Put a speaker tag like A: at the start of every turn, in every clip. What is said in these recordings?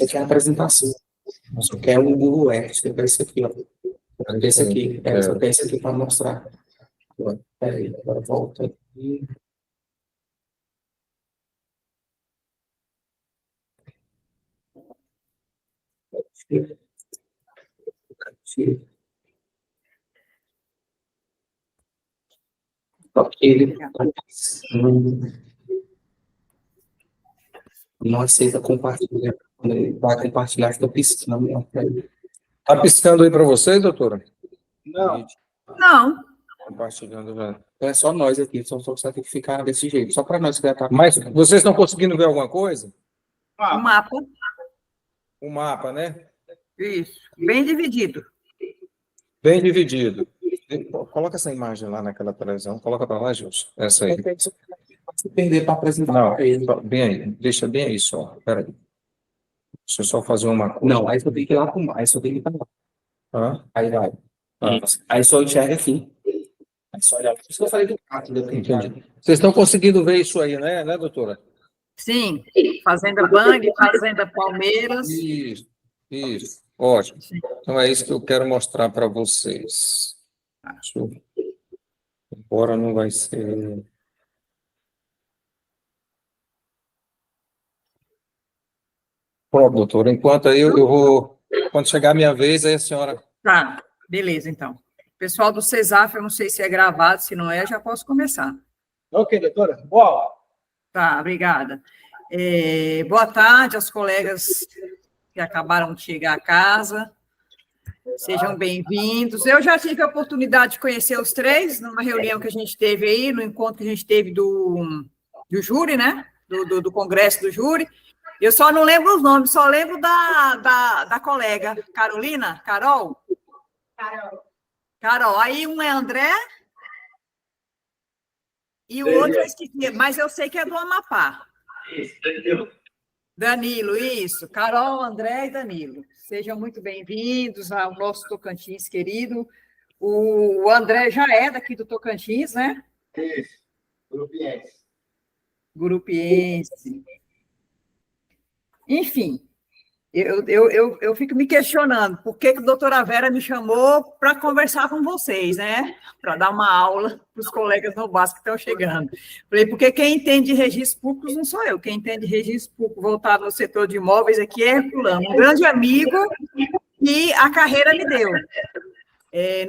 A: Isso aqui é a apresentação. Só que é um Google Earth, tem esse aqui, ó. Esse aqui, só tem esse aqui para mostrar. Peraí, agora volta aqui. Ele não aceita compartilhar. Quando ele vai compartilhar, fica piscando.
B: Está piscando aí para vocês, doutora?
A: Não.
C: Não.
A: Compartilhando, velho. É só nós aqui, só você tem que ficar desse jeito. Só para nós que já tá.
B: Mas vocês estão conseguindo ver alguma coisa?
C: O mapa.
B: O mapa, né?
C: Isso. Bem dividido.
B: Bem dividido. Coloca essa imagem lá naquela televisão. Coloca para lá, Gilson. Essa aí.
A: Se perder para apresentar.
B: Não, bem aí. Deixa bem aí só. Espera aí. Deixa eu só fazer uma coisa.
A: Não, aí só tem que ir lá para aí só tem que ir para lá. Aí vai. Aí só enxerga aqui. Aí só olhar. Por isso que eu falei do carro.
B: Entendi. Vocês estão conseguindo ver isso aí, né, doutora?
C: Sim. Fazenda Bang, Fazenda Palmeiras.
B: Isso. Ótimo. Então é isso que eu quero mostrar para vocês. Agora não vai ser. Pronto, doutora. Enquanto aí eu vou. Quando chegar a minha vez, aí a senhora.
C: Tá, beleza, então. Pessoal do CESAF, eu não sei se é gravado, se não é, já posso começar.
A: Ok, doutora. Boa.
C: Tá, obrigada. Boa tarde aos colegas que acabaram de chegar a casa. Sejam bem-vindos. Eu já tive a oportunidade de conhecer os três numa reunião que a gente teve aí, no encontro que a gente teve do júri, né? Do congresso do júri. Eu só não lembro os nomes, só lembro da colega. Carolina? Carol? Carol. Aí um é André e o outro eu esqueci, mas eu sei que é do Amapá.
A: Isso,
C: Danilo, isso. Carol, André e Danilo. Sejam muito bem-vindos ao nosso Tocantins querido. O André já é daqui do Tocantins, né?
A: Isso, grupiense.
C: Grupiense. Enfim, eu fico me questionando por que a doutora Vera me chamou para conversar com vocês, né? Para dar uma aula para os colegas no básico que estão chegando. Falei, porque quem entende de registros públicos não sou eu, quem entende de registro público voltado ao setor de imóveis aqui é Herculano, um grande amigo que a carreira me deu.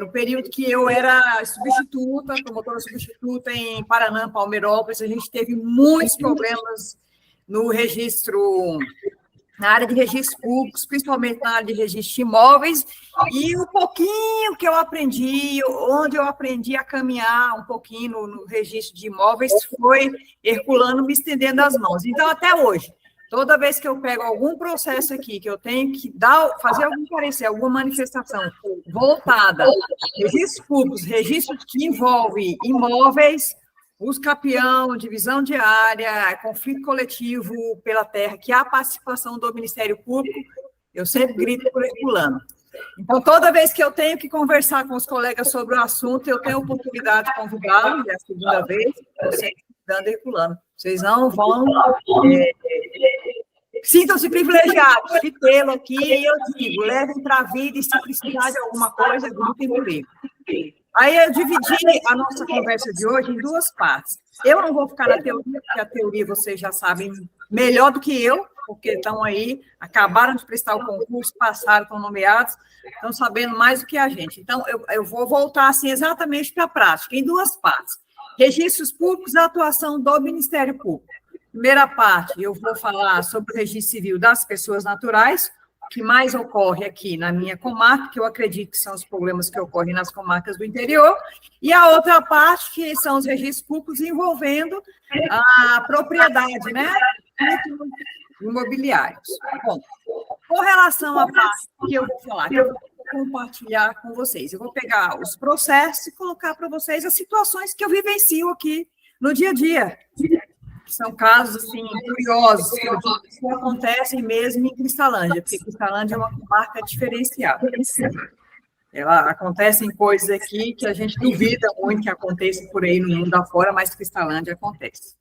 C: No período que eu era substituta, promotora substituta em Paraná, Palmeirópolis, a gente teve muitos problemas no registro, na área de registros públicos, principalmente na área de registro de imóveis, e o pouquinho que eu aprendi, onde eu aprendi a caminhar um pouquinho no registro de imóveis, foi Herculano me estendendo as mãos. Então, até hoje, toda vez que eu pego algum processo aqui, que eu tenho que fazer algum parecer, alguma manifestação voltada, registros públicos, registros que envolvem imóveis, uso capião, divisão de área, conflito coletivo pela terra, que há a participação do Ministério Público, eu sempre grito por Herculano. Então, toda vez que eu tenho que conversar com os colegas sobre o assunto, eu tenho a oportunidade de convidá-los, é a segunda vez, eu sempre dando Herculano. Vocês não vão... Sintam-se privilegiados de tê-lo aqui, e eu digo, levem para a vida e se precisar de alguma coisa, gritem comigo. Aí eu dividi a nossa conversa de hoje em duas partes. Eu não vou ficar na teoria, porque a teoria vocês já sabem melhor do que eu, porque estão aí, acabaram de prestar o concurso, passaram, estão nomeados, estão sabendo mais do que a gente. Então, eu vou voltar assim, exatamente para a prática, em duas partes. Registros públicos e atuação do Ministério Público. Primeira parte, eu vou falar sobre o registro civil das pessoas naturais, que mais ocorre aqui na minha comarca, que eu acredito que são os problemas que ocorrem nas comarcas do interior, e a outra parte, que são os registros públicos envolvendo a propriedade, né, imobiliários. Bom, com relação à parte que eu vou falar, que eu vou compartilhar com vocês, eu vou pegar os processos e colocar para vocês as situações que eu vivencio aqui no dia a dia. São casos, assim, curiosos, que acontecem mesmo em Cristalândia, porque Cristalândia é uma comarca diferenciada. Acontecem coisas aqui que a gente duvida muito que aconteçam por aí no mundo afora, mas Cristalândia acontece.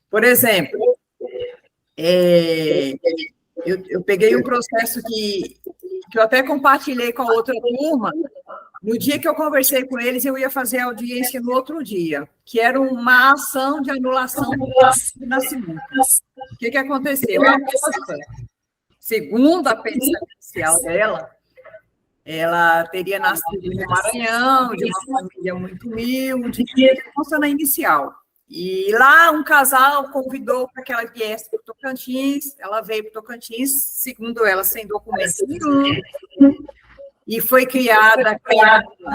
C: Por exemplo, Eu peguei um processo que eu até compartilhei com a outra turma. No dia que eu conversei com eles, eu ia fazer audiência no outro dia, que era uma ação de anulação do ato de nascimento. O que aconteceu? Segundo a petição inicial dela, ela teria nascido no Maranhão, de uma família muito humilde, que consta na inicial. E lá um casal convidou para que ela viesse para o Tocantins, ela veio para o Tocantins, segundo ela, sem documento nenhum, e foi criada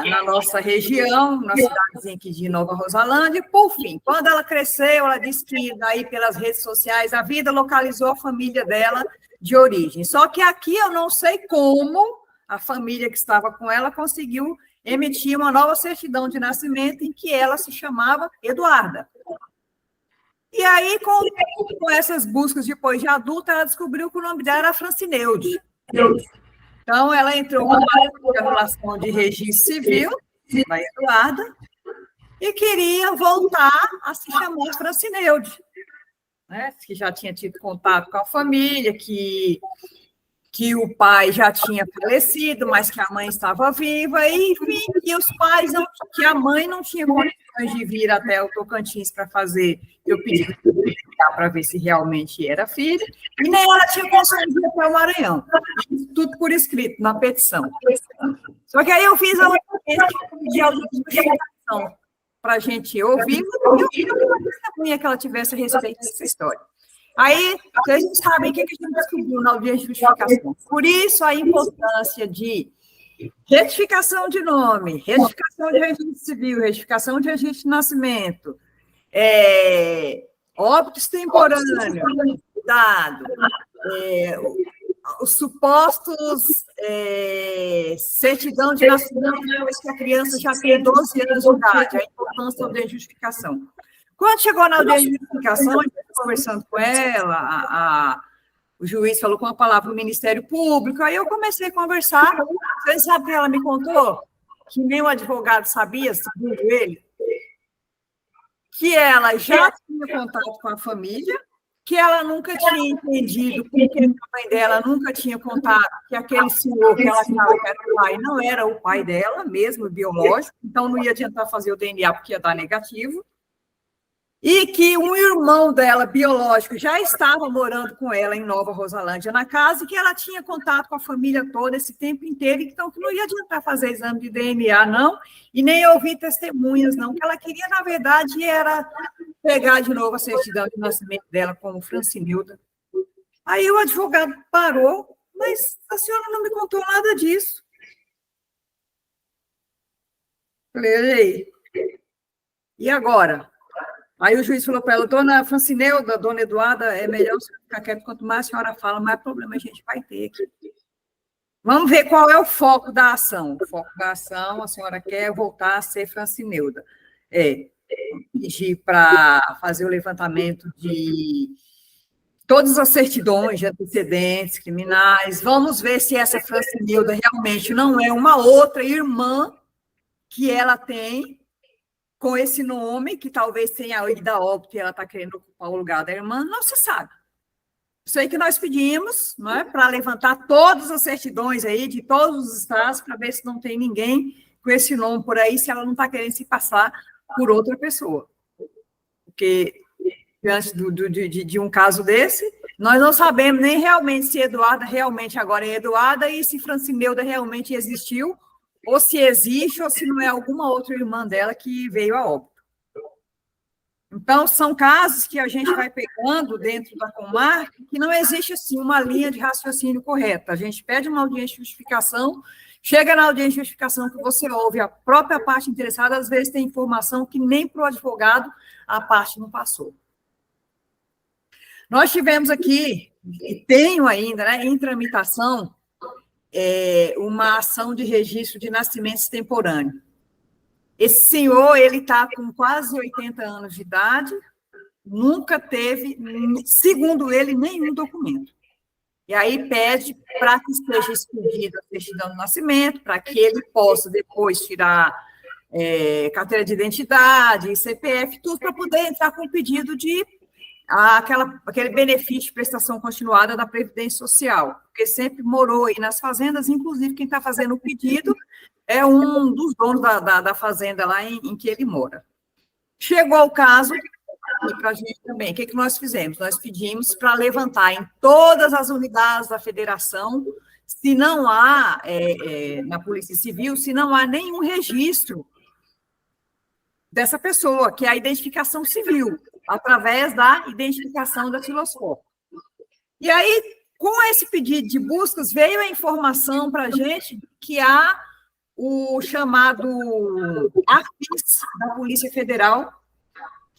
C: na nossa região, na cidadezinha aqui de Nova Rosalândia, e, por fim, quando ela cresceu, ela disse que daí pelas redes sociais, a vida localizou a família dela de origem. Só que aqui eu não sei como a família que estava com ela conseguiu emitir uma nova certidão de nascimento em que ela se chamava Eduarda. E aí, com essas buscas depois de adulta, ela descobriu que o nome dela era Francineude. Então, ela entrou com uma anulação de registro civil, da Eduarda, e queria voltar a se chamar Francineude, né? Que já tinha tido contato com a família, que o pai já tinha falecido, mas que a mãe estava viva, e, enfim, que os pais que a mãe não tinha condições de vir até o Tocantins para fazer, eu pedi para ver se realmente era filho, e nem ela tinha condições de ir até o Maranhão. Tudo por escrito, na petição. Só que aí eu fiz a audição para a gente ouvir, e eu queria que ela tivesse a respeito dessa história. Aí, vocês sabem o que a gente descobriu na audiência de justificação. Por isso, a importância de retificação de nome, retificação de registro civil, retificação de registro de nascimento, óbito extemporâneo, dado, os supostos certidão de nascimento depois que a criança já tem 12 anos de idade, a importância da audiência de justificação. Quando chegou na audiência de justificação, a gente conversando com ela, o juiz falou com a palavra do Ministério Público, aí eu comecei a conversar. Vocês sabem o que ela me contou? Que nem o advogado sabia, segundo ele, que ela já tinha contato com a família, que ela nunca tinha entendido porque a mãe dela nunca tinha contado que aquele senhor que ela achava que era o pai não era o pai dela, mesmo biológico, então não ia tentar fazer o DNA porque ia dar negativo. E que um irmão dela, biológico, já estava morando com ela em Nova Rosalândia, na casa, e que ela tinha contato com a família toda esse tempo inteiro, então que não ia adiantar fazer exame de DNA, não, e nem ouvir testemunhas, não, que ela queria, na verdade, era pegar de novo a certidão de nascimento dela como Francineuda. Aí o advogado parou, mas a senhora não me contou nada disso. Falei, e agora? Aí o juiz falou para ela, dona Francineuda, dona Eduarda, é melhor você ficar quieto, quanto mais a senhora fala, mais problema a gente vai ter aqui. Vamos ver qual é o foco da ação. O foco da ação, a senhora quer voltar a ser Francineuda. Pedir para fazer o levantamento de todas as certidões de antecedentes criminais. Vamos ver se essa Francineuda realmente não é uma outra irmã que ela tem, com esse nome, que talvez tenha ido a óbito e ela está querendo ocupar o lugar da irmã, não se sabe. Isso aí que nós pedimos, não é, para levantar todas as certidões aí de todos os estados, para ver se não tem ninguém com esse nome por aí, se ela não está querendo se passar por outra pessoa. Porque, diante de um caso desse, nós não sabemos nem realmente se Eduarda realmente agora é Eduarda e se Francineuda realmente existiu, ou se existe, ou se não é alguma outra irmã dela que veio a óbito. Então, são casos que a gente vai pegando dentro da Comarca que não existe, assim, uma linha de raciocínio correta. A gente pede uma audiência de justificação, chega na audiência de justificação que você ouve a própria parte interessada, às vezes tem informação que nem para o advogado a parte não passou. Nós tivemos aqui, e tenho ainda, né, em tramitação, uma ação de registro de nascimento extemporâneo. Esse senhor, ele está com quase 80 anos de idade, nunca teve, segundo ele, nenhum documento. E aí pede para que seja expedida a certidão de nascimento, para que ele possa depois tirar carteira de identidade, CPF, tudo para poder entrar com o pedido de aquele benefício de prestação continuada da Previdência Social, porque sempre morou aí nas fazendas, inclusive quem está fazendo o pedido é um dos donos da fazenda lá em que ele mora. Chegou o caso, e para a gente também, o que nós fizemos? Nós pedimos para levantar em todas as unidades da federação, se não há, na Polícia Civil, se não há nenhum registro dessa pessoa, que é a identificação civil, através da identificação da datiloscópio. E aí, com esse pedido de buscas, veio a informação para a gente que há o chamado AFIS da Polícia Federal,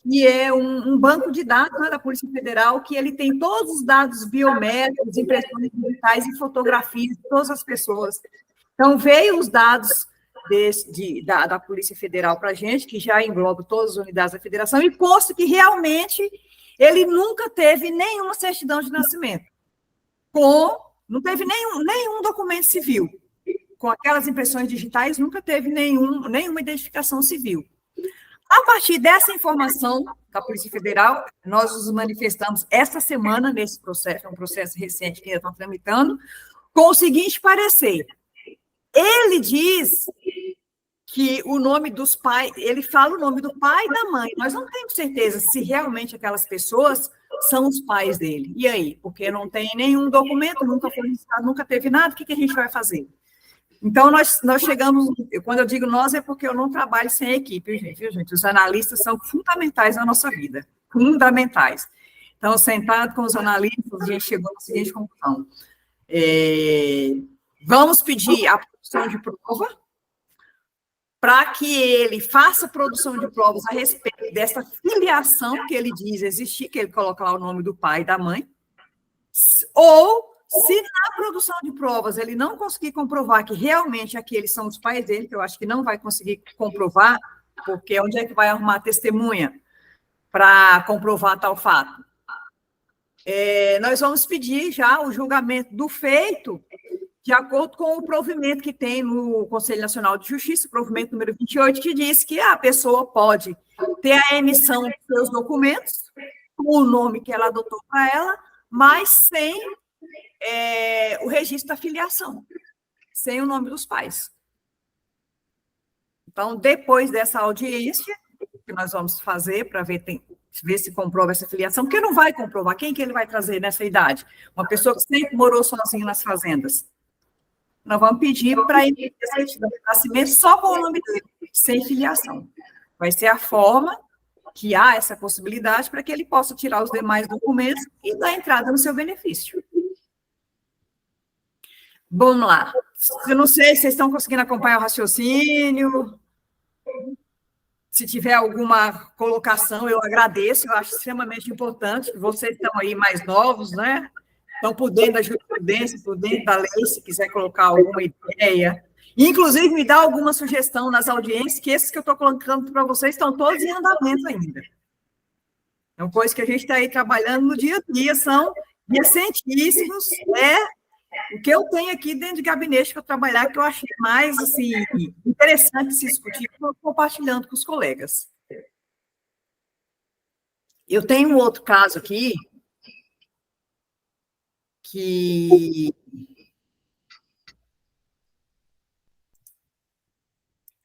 C: que é um banco de dados, né, da Polícia Federal, que ele tem todos os dados biométricos, impressões digitais e fotografias de todas as pessoas. Então, veio os dados da Polícia Federal para a gente, que já engloba todas as unidades da federação, e consta que realmente ele nunca teve nenhuma certidão de nascimento, não teve nenhum documento civil. Com aquelas impressões digitais, nunca teve nenhuma identificação civil. A partir dessa informação da Polícia Federal, nós nos manifestamos essa semana nesse processo, é um processo recente que ainda estão tramitando, com o seguinte parecer. Ele diz que o nome dos pais, ele fala o nome do pai e da mãe. Nós não temos certeza se realmente aquelas pessoas são os pais dele. E aí? Porque não tem nenhum documento, nunca foi registrado, nunca teve nada, o que a gente vai fazer? Então, nós chegamos, quando eu digo nós, é porque eu não trabalho sem equipe, viu, gente? Os analistas são fundamentais na nossa vida, fundamentais. Então, sentado com os analistas, a gente chegou à seguinte conclusão. Vamos pedir a produção de prova para que ele faça produção de provas a respeito dessa filiação que ele diz existir, que ele coloca lá o nome do pai e da mãe, ou, se na produção de provas ele não conseguir comprovar que realmente aqueles são os pais dele, que eu acho que não vai conseguir comprovar, porque onde é que vai arrumar testemunha para comprovar tal fato? Nós vamos pedir já o julgamento do feito de acordo com o provimento que tem no Conselho Nacional de Justiça, o provimento número 28, que diz que a pessoa pode ter a emissão dos seus documentos, com o nome que ela adotou para ela, mas sem o registro da filiação, sem o nome dos pais. Então, depois dessa audiência, que nós vamos fazer para ver se comprova essa filiação, porque não vai comprovar. Quem que ele vai trazer nessa idade? Uma pessoa que sempre morou sozinha nas fazendas. Nós vamos pedir para ele ter certidão de nascimento só com o nome dele, sem filiação. Vai ser a forma que há essa possibilidade para que ele possa tirar os demais documentos e dar entrada no seu benefício. Vamos lá. Eu não sei se vocês estão conseguindo acompanhar o raciocínio. Se tiver alguma colocação, eu agradeço. Eu acho extremamente importante. Vocês estão aí mais novos, né? Estão por dentro da jurisprudência, por dentro da lei, se quiser colocar alguma ideia. Inclusive, me dá alguma sugestão nas audiências, que esses que eu estou colocando para vocês estão todos em andamento ainda. Então, coisa que a gente está aí trabalhando no dia a dia, são recentíssimos, o que eu tenho aqui dentro de gabinete para trabalhar, que eu achei mais assim, interessante se discutir, compartilhando com os colegas. Eu tenho um outro caso aqui, que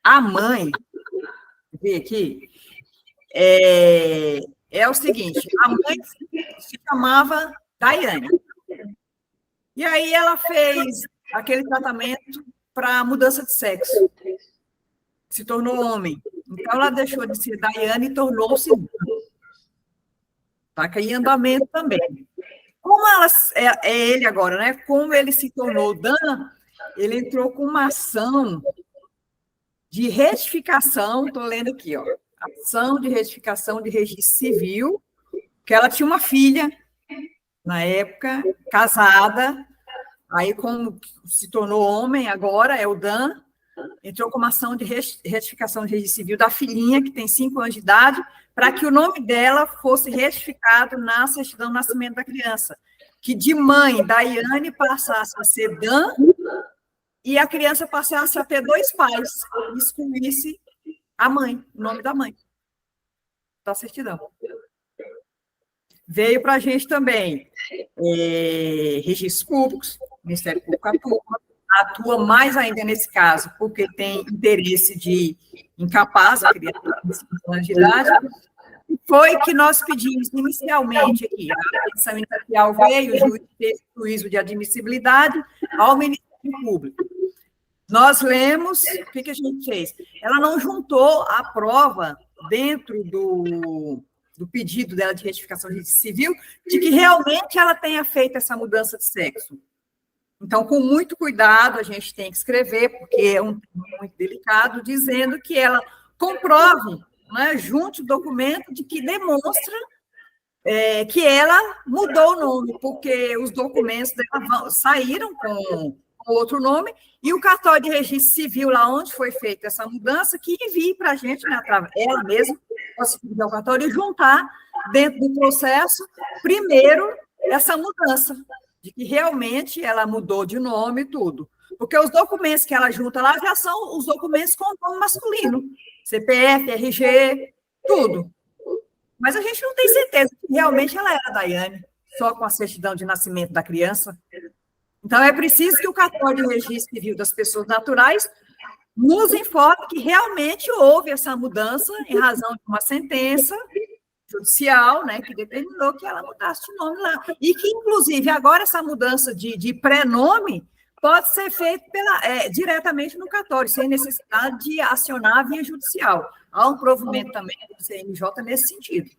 C: a mãe, vê aqui, é o seguinte, a mãe se chamava Daiane. E aí ela fez aquele tratamento para mudança de sexo. Se tornou homem. Então, ela deixou de ser Daiane e tornou-se Dan. Está em andamento também. Como é ele agora, né? Como ele se tornou Dan, ele entrou com uma ação de retificação, estou lendo aqui, ó, ação de retificação de registro civil, que ela tinha uma filha, na época, casada, aí como se tornou homem agora, é o Dan, entrou com uma ação de retificação de registro civil da filhinha, que tem 5 anos de idade, para que o nome dela fosse retificado na certidão de nascimento da criança, que de mãe, Daiane, passasse a ser Dan, e a criança passasse a ter 2 pais, excluísse a mãe, o nome da mãe, da certidão. veio para a gente também registros públicos, o Ministério Público atua mais ainda nesse caso, porque tem interesse de incapaz a criança de 5 anos de idade. Foi que nós pedimos inicialmente aqui, a petição inicial veio, o juiz fez o juízo de admissibilidade ao Ministério Público. Nós lemos, o que a gente fez? Ela não juntou a prova dentro do pedido dela de retificação de registro civil de que realmente ela tenha feito essa mudança de sexo. Então, com muito cuidado, a gente tem que escrever, porque é um tema muito delicado, dizendo que ela comprove, né, junto o documento de que demonstra que ela mudou o nome, porque os documentos dela saíram com outro nome, e o cartório de registro civil, lá onde foi feita essa mudança, que envie para a gente, né, ela mesma, conseguir o cartório e juntar dentro do processo, primeiro, essa mudança, de que realmente ela mudou de nome e tudo. Porque os documentos que ela junta lá já são os documentos com nome masculino, CPF, RG, tudo. Mas a gente não tem certeza que realmente ela era Daiane, só com a certidão de nascimento da criança. Então, é preciso que o cartório de registro civil das pessoas naturais nos informe que realmente houve essa mudança em razão de uma sentença judicial, né, que determinou que ela mudasse de nome lá. E que, inclusive, agora essa mudança de pré-nome pode ser feita diretamente no cartório, sem necessidade de acionar a via judicial. Há um provimento também do CNJ nesse sentido.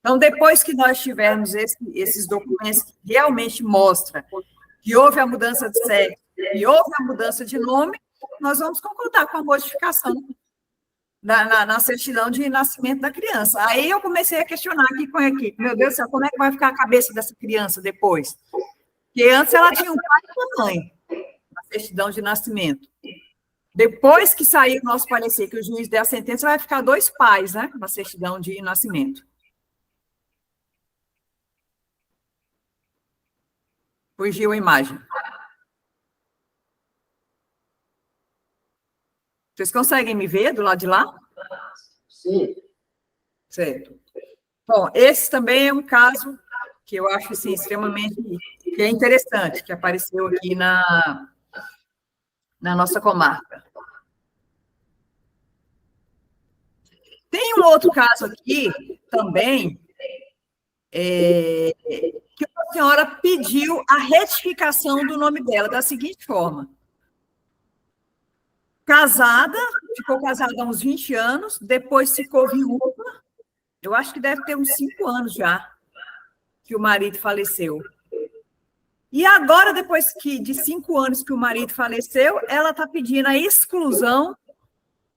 C: Então, depois que nós tivermos esses documentos que realmente mostram que houve a mudança de sexo e houve a mudança de nome, nós vamos concordar com a modificação na certidão de nascimento da criança. Aí eu comecei a questionar aqui com a equipe, meu Deus do céu, como é que vai ficar a cabeça dessa criança depois? Porque antes ela tinha um pai e uma mãe na certidão de nascimento. Depois que sair o nosso parecer, que o juiz der a sentença, vai ficar 2 pais, né, na certidão de nascimento. Fugiu a imagem. Vocês conseguem me ver do lado de lá?
A: Sim.
C: Certo. Bom, esse também é um caso que eu acho assim, extremamente interessante, que apareceu aqui na nossa comarca. Tem um outro caso aqui também, que a senhora pediu a retificação do nome dela da seguinte forma: casada, ficou casada há uns 20 anos, depois ficou viúva, eu acho que deve ter uns 5 anos já, que o marido faleceu. E agora, depois de 5 anos que o marido faleceu, ela está pedindo a exclusão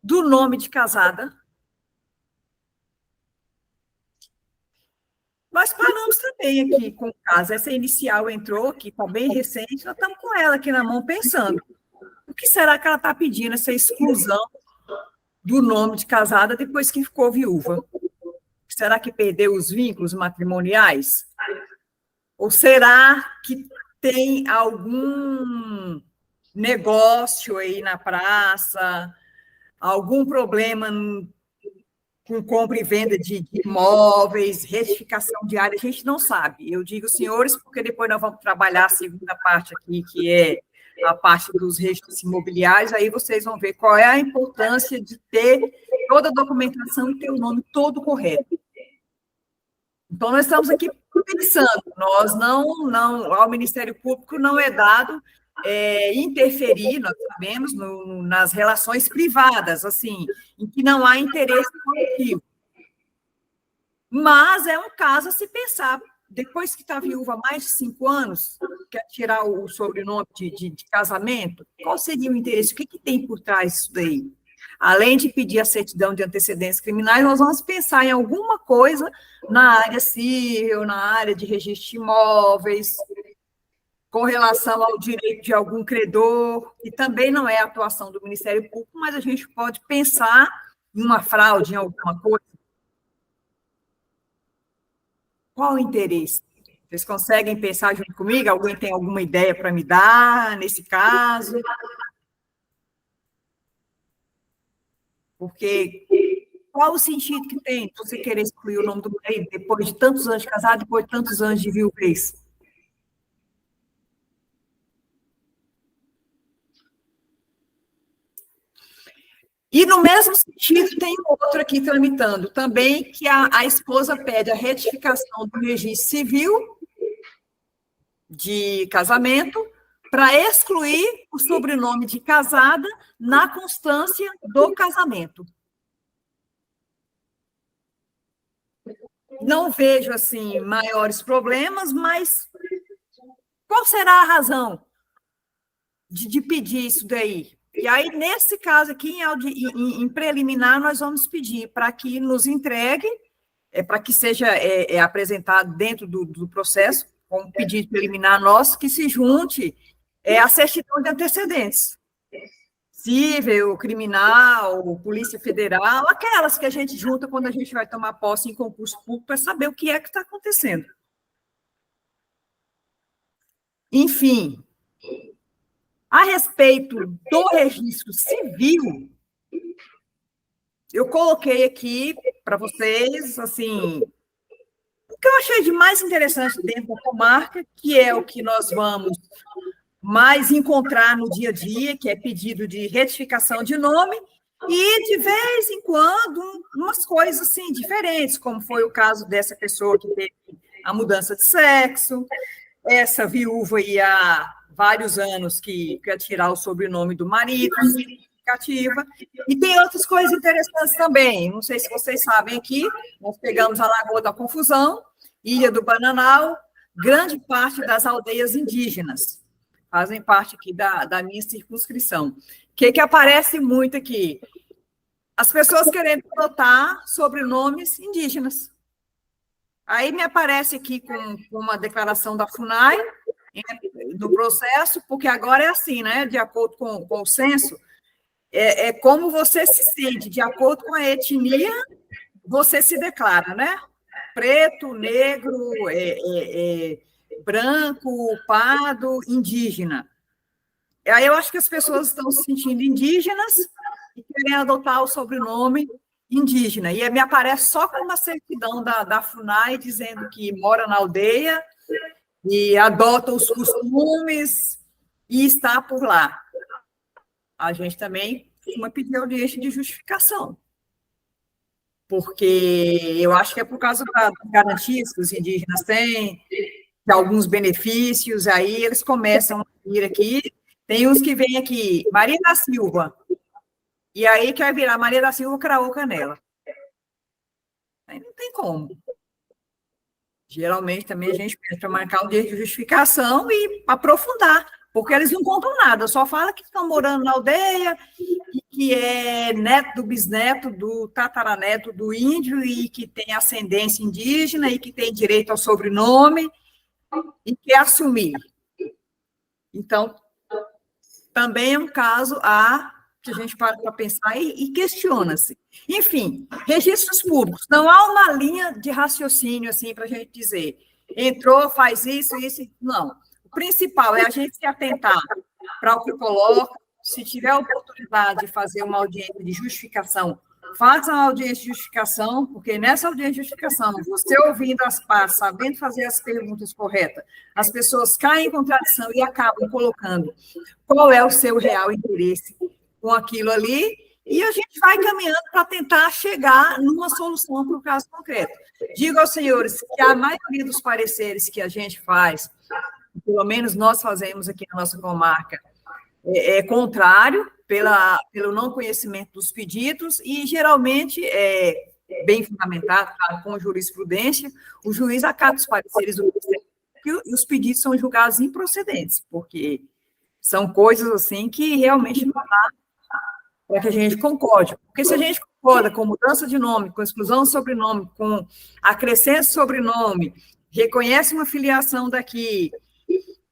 C: do nome de casada. Nós paramos também aqui com o caso. Essa inicial entrou, que está bem recente, nós estamos com ela aqui na mão pensando. O que será que ela está pedindo, essa exclusão do nome de casada depois que ficou viúva? Será que perdeu os vínculos matrimoniais? Ou será que tem algum negócio aí na praça, algum problema com compra e venda de imóveis, retificação de área? A gente não sabe. Eu digo, senhores, porque depois nós vamos trabalhar a segunda parte aqui, que é a parte dos registros imobiliários, aí vocês vão ver qual é a importância de ter toda a documentação e ter o nome todo correto. Então, nós estamos aqui pensando, nós ao Ministério Público não é dado interferir, nós sabemos, nas relações privadas, assim, em que não há interesse coletivo. Mas é um caso a se pensar, depois que está viúva há mais de 5 anos, quer tirar o sobrenome de casamento, qual seria o interesse? O que tem por trás disso daí? Além de pedir a certidão de antecedentes criminais, nós vamos pensar em alguma coisa na área civil, na área de registro de imóveis, com relação ao direito de algum credor, que também não é a atuação do Ministério Público, mas a gente pode pensar em uma fraude, em alguma coisa. Qual o interesse? Vocês conseguem pensar junto comigo? Alguém tem alguma ideia para me dar nesse caso? Porque qual o sentido que tem você querer excluir o nome do marido depois de tantos anos de casado, depois de tantos anos de viuvez? E no mesmo sentido, tem outro aqui tramitando também, que a esposa pede a retificação do registro civil de casamento para excluir o sobrenome de casada na constância do casamento. Não vejo, assim, maiores problemas, mas qual será a razão de pedir isso daí? E aí, nesse caso aqui, em preliminar, nós vamos pedir para que nos entregue, para que seja apresentado dentro do processo, como pedido preliminar nosso, que se junte a certidão de antecedentes. Civil, criminal, Polícia Federal, aquelas que a gente junta quando a gente vai tomar posse em concurso público para saber o que é que está acontecendo. Enfim, a respeito do registro civil, eu coloquei aqui para vocês, assim, o que eu achei de mais interessante dentro da comarca, que é o que nós vamos mais encontrar no dia a dia, que é pedido de retificação de nome, e de vez em quando umas coisas assim diferentes, como foi o caso dessa pessoa que teve a mudança de sexo, essa viúva aí há vários anos que quer tirar o sobrenome do marido, significativa, e tem outras coisas interessantes também. Não sei se vocês sabem aqui, nós pegamos a Lagoa da Confusão, Ilha do Bananal, grande parte das aldeias indígenas fazem parte aqui da minha circunscrição. O que aparece muito aqui? As pessoas querendo adotar sobrenomes indígenas. Aí me aparece aqui com uma declaração da FUNAI, do processo, porque agora é assim, né? De acordo com o censo, é como você se sente, de acordo com a etnia, você se declara, né? Preto, negro, branco, pardo, indígena. Aí eu acho que as pessoas estão se sentindo indígenas e querem adotar o sobrenome indígena. E me aparece só com uma certidão da FUNAI dizendo que mora na aldeia e adota os costumes e está por lá. A gente também costuma pedir audiência de justificação, porque eu acho que é por causa das garantias que os indígenas têm, de alguns benefícios, aí eles começam a vir aqui. Tem uns que vêm aqui, Maria da Silva, e aí quer virar Maria da Silva Craô Canela. Aí não tem como. Geralmente também a gente pede para marcar o dia de justificação e aprofundar, porque eles não contam nada, só falam que estão morando na aldeia, e que é neto do bisneto, do tataraneto do índio, e que tem ascendência indígena, e que tem direito ao sobrenome, e quer assumir. Então, também é um caso que a gente para pensar e questiona-se. Enfim, registros públicos. Não há uma linha de raciocínio assim para a gente dizer, entrou, faz isso, isso. Não. O principal é a gente se atentar para o que coloca. Se tiver a oportunidade de fazer uma audiência de justificação, faça uma audiência de justificação, porque nessa audiência de justificação, você ouvindo as partes, sabendo fazer as perguntas corretas, as pessoas caem em contradição e acabam colocando qual é o seu real interesse com aquilo ali, e a gente vai caminhando para tentar chegar numa solução para o caso concreto. Digo aos senhores que a maioria dos pareceres que a gente faz, pelo menos nós fazemos aqui na nossa comarca, é contrário, pelo não conhecimento dos pedidos, e geralmente é bem fundamentado, claro, com jurisprudência, o juiz acata os pareceres do e os pedidos são julgados improcedentes, porque são coisas assim que realmente não dá para que a gente concorde. Porque se a gente concorda com mudança de nome, com exclusão de sobrenome, com acrescento de sobrenome, reconhece uma filiação daqui,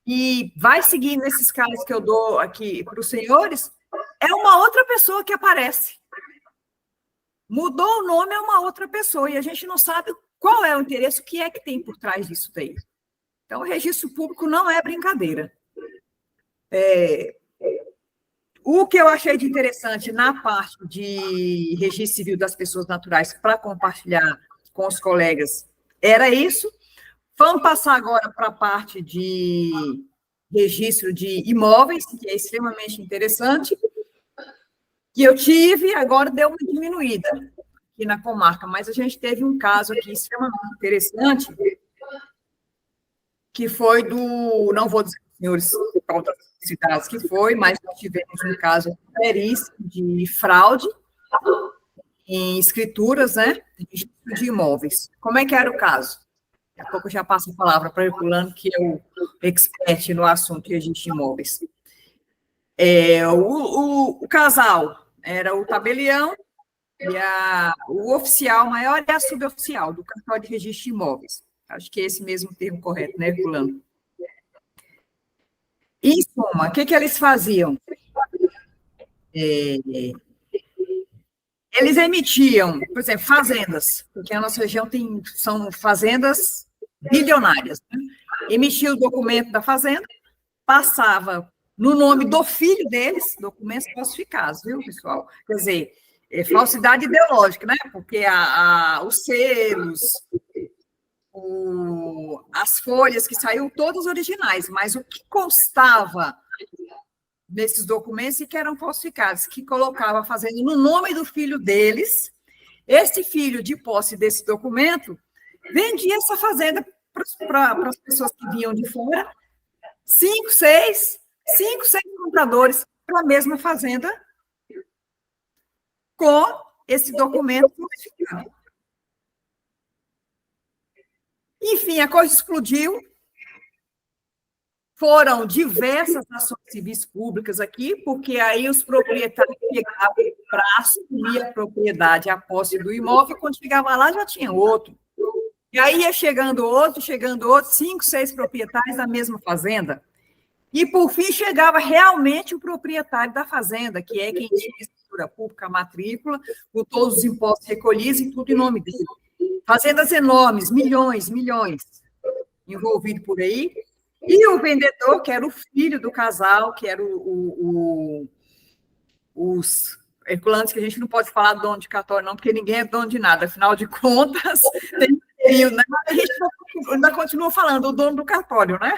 C: e vai seguir nesses casos que eu dou aqui para os senhores, é uma outra pessoa que aparece. Mudou o nome, é uma outra pessoa, e a gente não sabe qual é o interesse, o que é que tem por trás disso daí. Então, o registro público não é brincadeira. O que eu achei de interessante na parte de registro civil das pessoas naturais para compartilhar com os colegas era isso. Vamos passar agora para a parte de registro de imóveis, que é extremamente interessante, que eu tive, agora deu uma diminuída aqui na comarca, mas a gente teve um caso aqui extremamente interessante, que foi do, não vou dizer, senhores, outras cidades que foi, mas nós tivemos um caso seríssimo de fraude em escrituras, né, de imóveis. Como é que era o caso? Daqui a pouco eu já passo a palavra para o Herculano, que é o expert no assunto de registro de imóveis. O casal era o tabelião, e o oficial maior é a suboficial do cartório de registro de imóveis. Acho que é esse mesmo termo correto, né, Herculano? Em suma, o que eles faziam? Eles emitiam, por exemplo, fazendas, porque a nossa região são fazendas bilionárias, né? Emitia o documento da fazenda, passava no nome do filho deles, documentos falsificados, viu, pessoal? Quer dizer, falsidade ideológica, né? Porque os selos, as folhas que saíram, todas originais, mas o que constava nesses documentos e que eram falsificados, que colocava fazendo no nome do filho deles, esse filho, de posse desse documento, vendia essa fazenda para as pessoas que vinham de fora, 5, 6 compradores para a mesma fazenda com esse documento falsificado. Enfim, a coisa explodiu. Foram diversas ações civis públicas aqui, porque aí os proprietários chegavam para assumir a propriedade, a posse do imóvel, e quando chegava lá já tinha outro. E aí ia chegando outro, 5, 6 proprietários da mesma fazenda. E, por fim, chegava realmente o proprietário da fazenda, que é quem tinha escritura pública, a matrícula, com todos os impostos recolhidos e tudo em nome dele. Fazendas enormes, milhões envolvidos por aí. E o vendedor, que era o filho do casal, que era os Herculanos, que a gente não pode falar dono de cartório, não, porque ninguém é dono de nada, afinal de contas, a gente ainda continua falando o dono do cartório, né?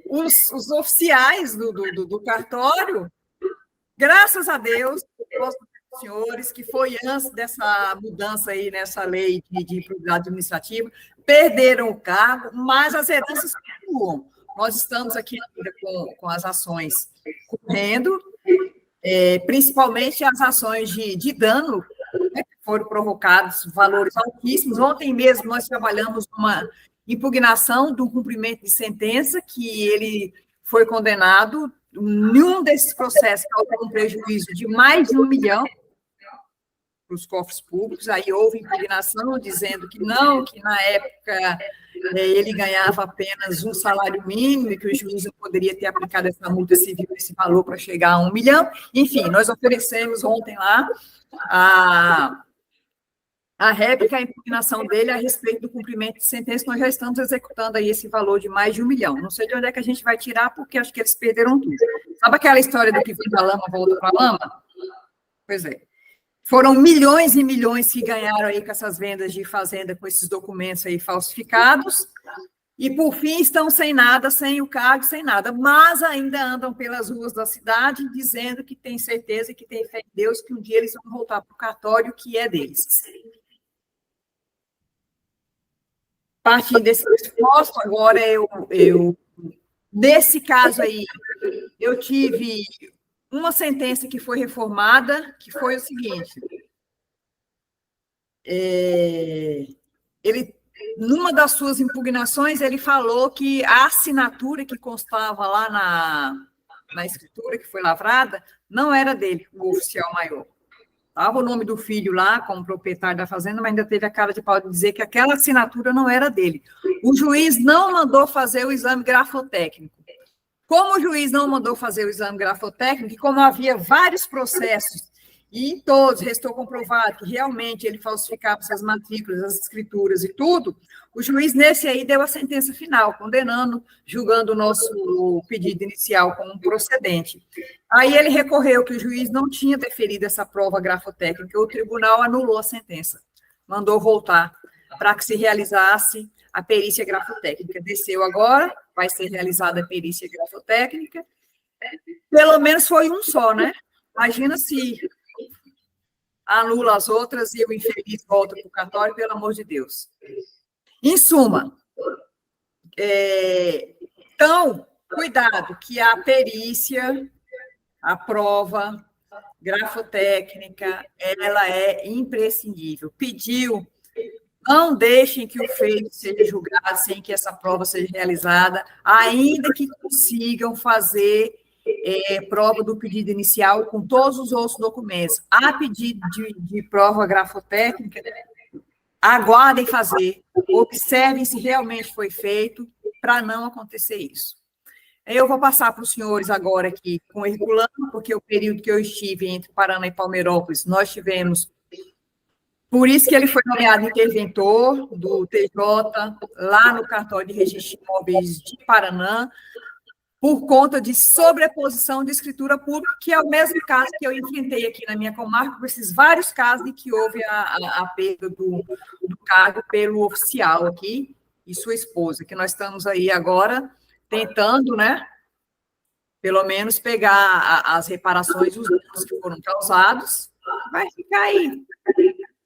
C: Os oficiais do cartório, graças a Deus, senhores, que foi antes dessa mudança aí, nessa lei de improbidade administrativa, perderam o cargo, mas as heranças continuam. Nós estamos aqui ainda com as ações correndo, principalmente as ações de dano, né, que foram provocados valores altíssimos. Ontem mesmo nós trabalhamos numa impugnação do cumprimento de sentença, que ele foi condenado, nenhum desses processos causou um prejuízo de mais de 1 milhão para os cofres públicos. Aí houve impugnação dizendo que não, que na época ele ganhava apenas um salário mínimo e que o juiz não poderia ter aplicado essa multa civil, esse valor, para chegar a 1 milhão. Enfim, nós oferecemos ontem lá a réplica, a impugnação dele a respeito do cumprimento de sentença. Nós já estamos executando aí esse valor de mais de 1 milhão. Não sei de onde é que a gente vai tirar, porque acho que eles perderam tudo. Sabe aquela história do que vem da lama, volta para a lama? Pois é. Foram milhões e milhões que ganharam aí com essas vendas de fazenda, com esses documentos aí falsificados, e, por fim, estão sem nada, sem o cargo, sem nada, mas ainda andam pelas ruas da cidade dizendo que tem certeza e que tem fé em Deus que um dia eles vão voltar para o cartório que é deles. Partindo desse esforço, agora nesse caso aí, eu tive uma sentença que foi reformada, que foi o seguinte: ele, numa das suas impugnações, ele falou que a assinatura que constava lá na escritura que foi lavrada não era dele, o oficial maior. Estava o nome do filho lá como proprietário da fazenda, mas ainda teve a cara de pau de dizer que aquela assinatura não era dele. O juiz não mandou fazer o exame grafotécnico. Como o juiz não mandou fazer o exame grafotécnico, e como havia vários processos, e em todos restou comprovado que realmente ele falsificava essas matrículas, as escrituras e tudo, O juiz, nesse aí, deu a sentença final, condenando, julgando o nosso pedido inicial como procedente. Aí ele recorreu que o juiz não tinha deferido essa prova grafotécnica, o tribunal anulou a sentença, mandou voltar para que se realizasse a perícia grafotécnica. Desceu agora, vai ser realizada a perícia grafotécnica. Pelo menos foi um só, né? Imagina se anula as outras e o infeliz volta para o cartório, pelo amor de Deus. Em suma, então, cuidado, que a perícia, a prova grafotécnica, ela é imprescindível. Pediu, não deixem que o feito seja julgado sem que essa prova seja realizada, ainda que consigam fazer prova do pedido inicial com todos os outros documentos. A pedido de prova grafotécnica, aguardem fazer, observem se realmente foi feito, para não acontecer isso. Eu vou passar para os senhores agora aqui com o Herculano, porque o período que eu estive entre Paraná e Palmeirópolis, nós tivemos, por isso que ele foi nomeado interventor do TJ, lá no cartório de registro de imóveis de Paraná, por conta de sobreposição de escritura pública, que é o mesmo caso que eu enfrentei aqui na minha comarca, por esses vários casos em que houve a perda do cargo pelo oficial aqui e sua esposa, que nós estamos aí agora tentando, né, pelo menos pegar as reparações dos danos que foram causados, vai ficar aí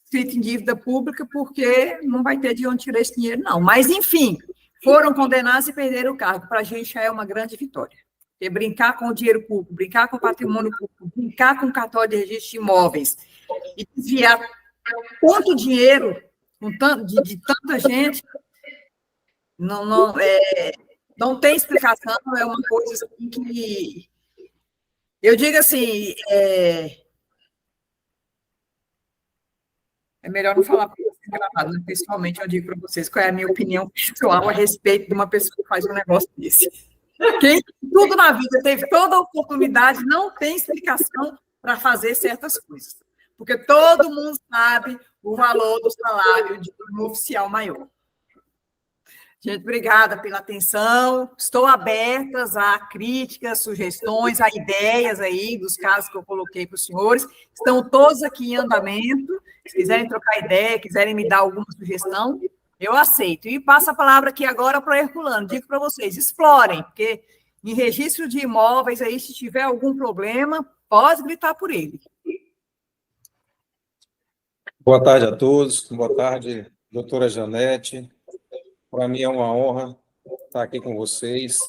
C: escrito em dívida pública, porque não vai ter de onde tirar esse dinheiro, não. Mas, enfim, foram condenados e perderam o cargo. Para a gente já é uma grande vitória. Porque brincar com o dinheiro público, brincar com o patrimônio público, brincar com o cartório de registro de imóveis e desviar tanto dinheiro de tanta gente, não tem explicação, é uma coisa assim que... Eu digo assim, é melhor não falar para vocês gravado, né? Pessoalmente eu digo para vocês qual é a minha opinião pessoal a respeito de uma pessoa que faz um negócio desse. Quem tudo na vida teve toda a oportunidade, não tem explicação para fazer certas coisas. Porque todo mundo sabe o valor do salário de um oficial maior. Gente, obrigada pela atenção. Estou abertas a críticas, sugestões, a ideias aí dos casos que eu coloquei para os senhores. Estão todos aqui em andamento. Se quiserem trocar ideia, quiserem me dar alguma sugestão, eu aceito. E passo a palavra aqui agora para o Herculano. Digo para vocês, explorem, porque em registro de imóveis, aí, se tiver algum problema, pode gritar por ele.
B: Boa tarde a todos. Boa tarde, doutora Janete. Para mim é uma honra estar aqui com vocês.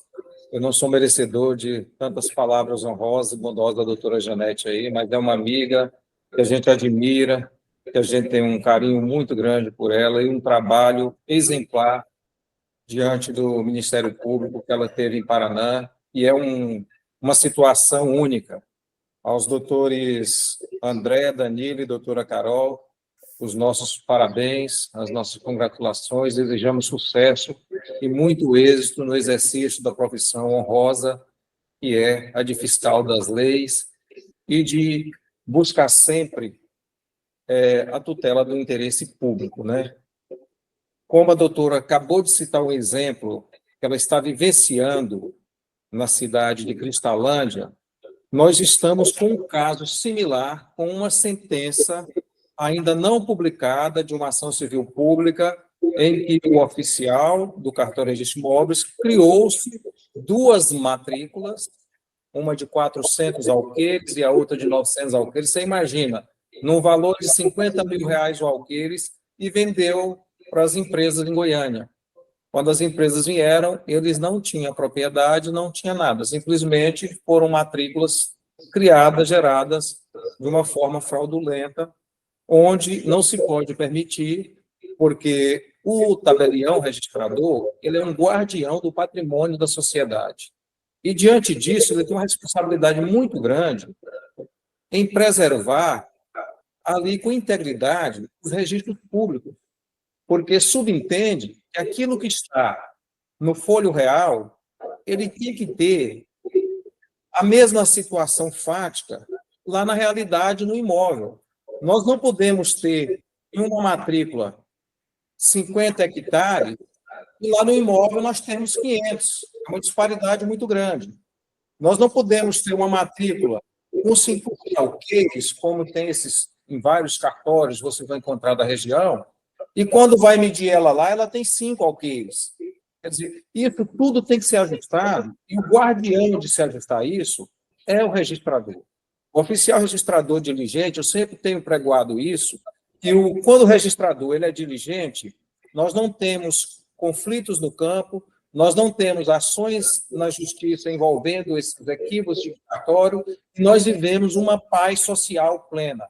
B: Eu não sou merecedor de tantas palavras honrosas e bondosas da doutora Janete aí, mas é uma amiga que a gente admira, que a gente tem um carinho muito grande por ela e um trabalho exemplar diante do Ministério Público que ela teve em Paraná, e é uma situação única. Aos doutores André, Danilo e doutora Carol, os nossos parabéns, as nossas congratulações, desejamos sucesso e muito êxito no exercício da profissão honrosa, que é a de fiscal das leis, e de buscar sempre a tutela do interesse público, né? Como a doutora acabou de citar um exemplo que ela está vivenciando na cidade de Cristalândia, nós estamos com um caso similar, com uma sentença ainda não publicada de uma ação civil pública, em que o oficial do cartório de registro de imóveis criou-se duas matrículas, uma de 400 alqueires e a outra de 900 alqueires. Você imagina, num valor de R$50 mil o alqueires, e vendeu para as empresas em Goiânia. Quando as empresas vieram, eles não tinham propriedade, não tinha nada, simplesmente foram matrículas criadas, geradas de uma forma fraudulenta, onde não se pode permitir, porque o tabelião registrador, ele é um guardião do patrimônio da sociedade. E, diante disso, ele tem uma responsabilidade muito grande em preservar, ali com integridade, os registros públicos, porque subentende que aquilo que está no folho real, ele tem que ter a mesma situação fática lá na realidade, no imóvel. Nós não podemos ter em uma matrícula 50 hectares, e lá no imóvel nós temos 500. É uma disparidade muito grande. Nós não podemos ter uma matrícula com 50 alqueires, como tem esses em vários cartórios, você vai encontrar da região, e quando vai medir ela lá, ela tem 5 alqueires. Quer dizer, isso tudo tem que ser ajustado, e o guardião de se ajustar isso é o registrador. O oficial registrador diligente, eu sempre tenho pregoado isso, que quando o registrador ele é diligente, nós não temos conflitos no campo, nós não temos ações na justiça envolvendo esses equívocos de cartório, e nós vivemos uma paz social plena.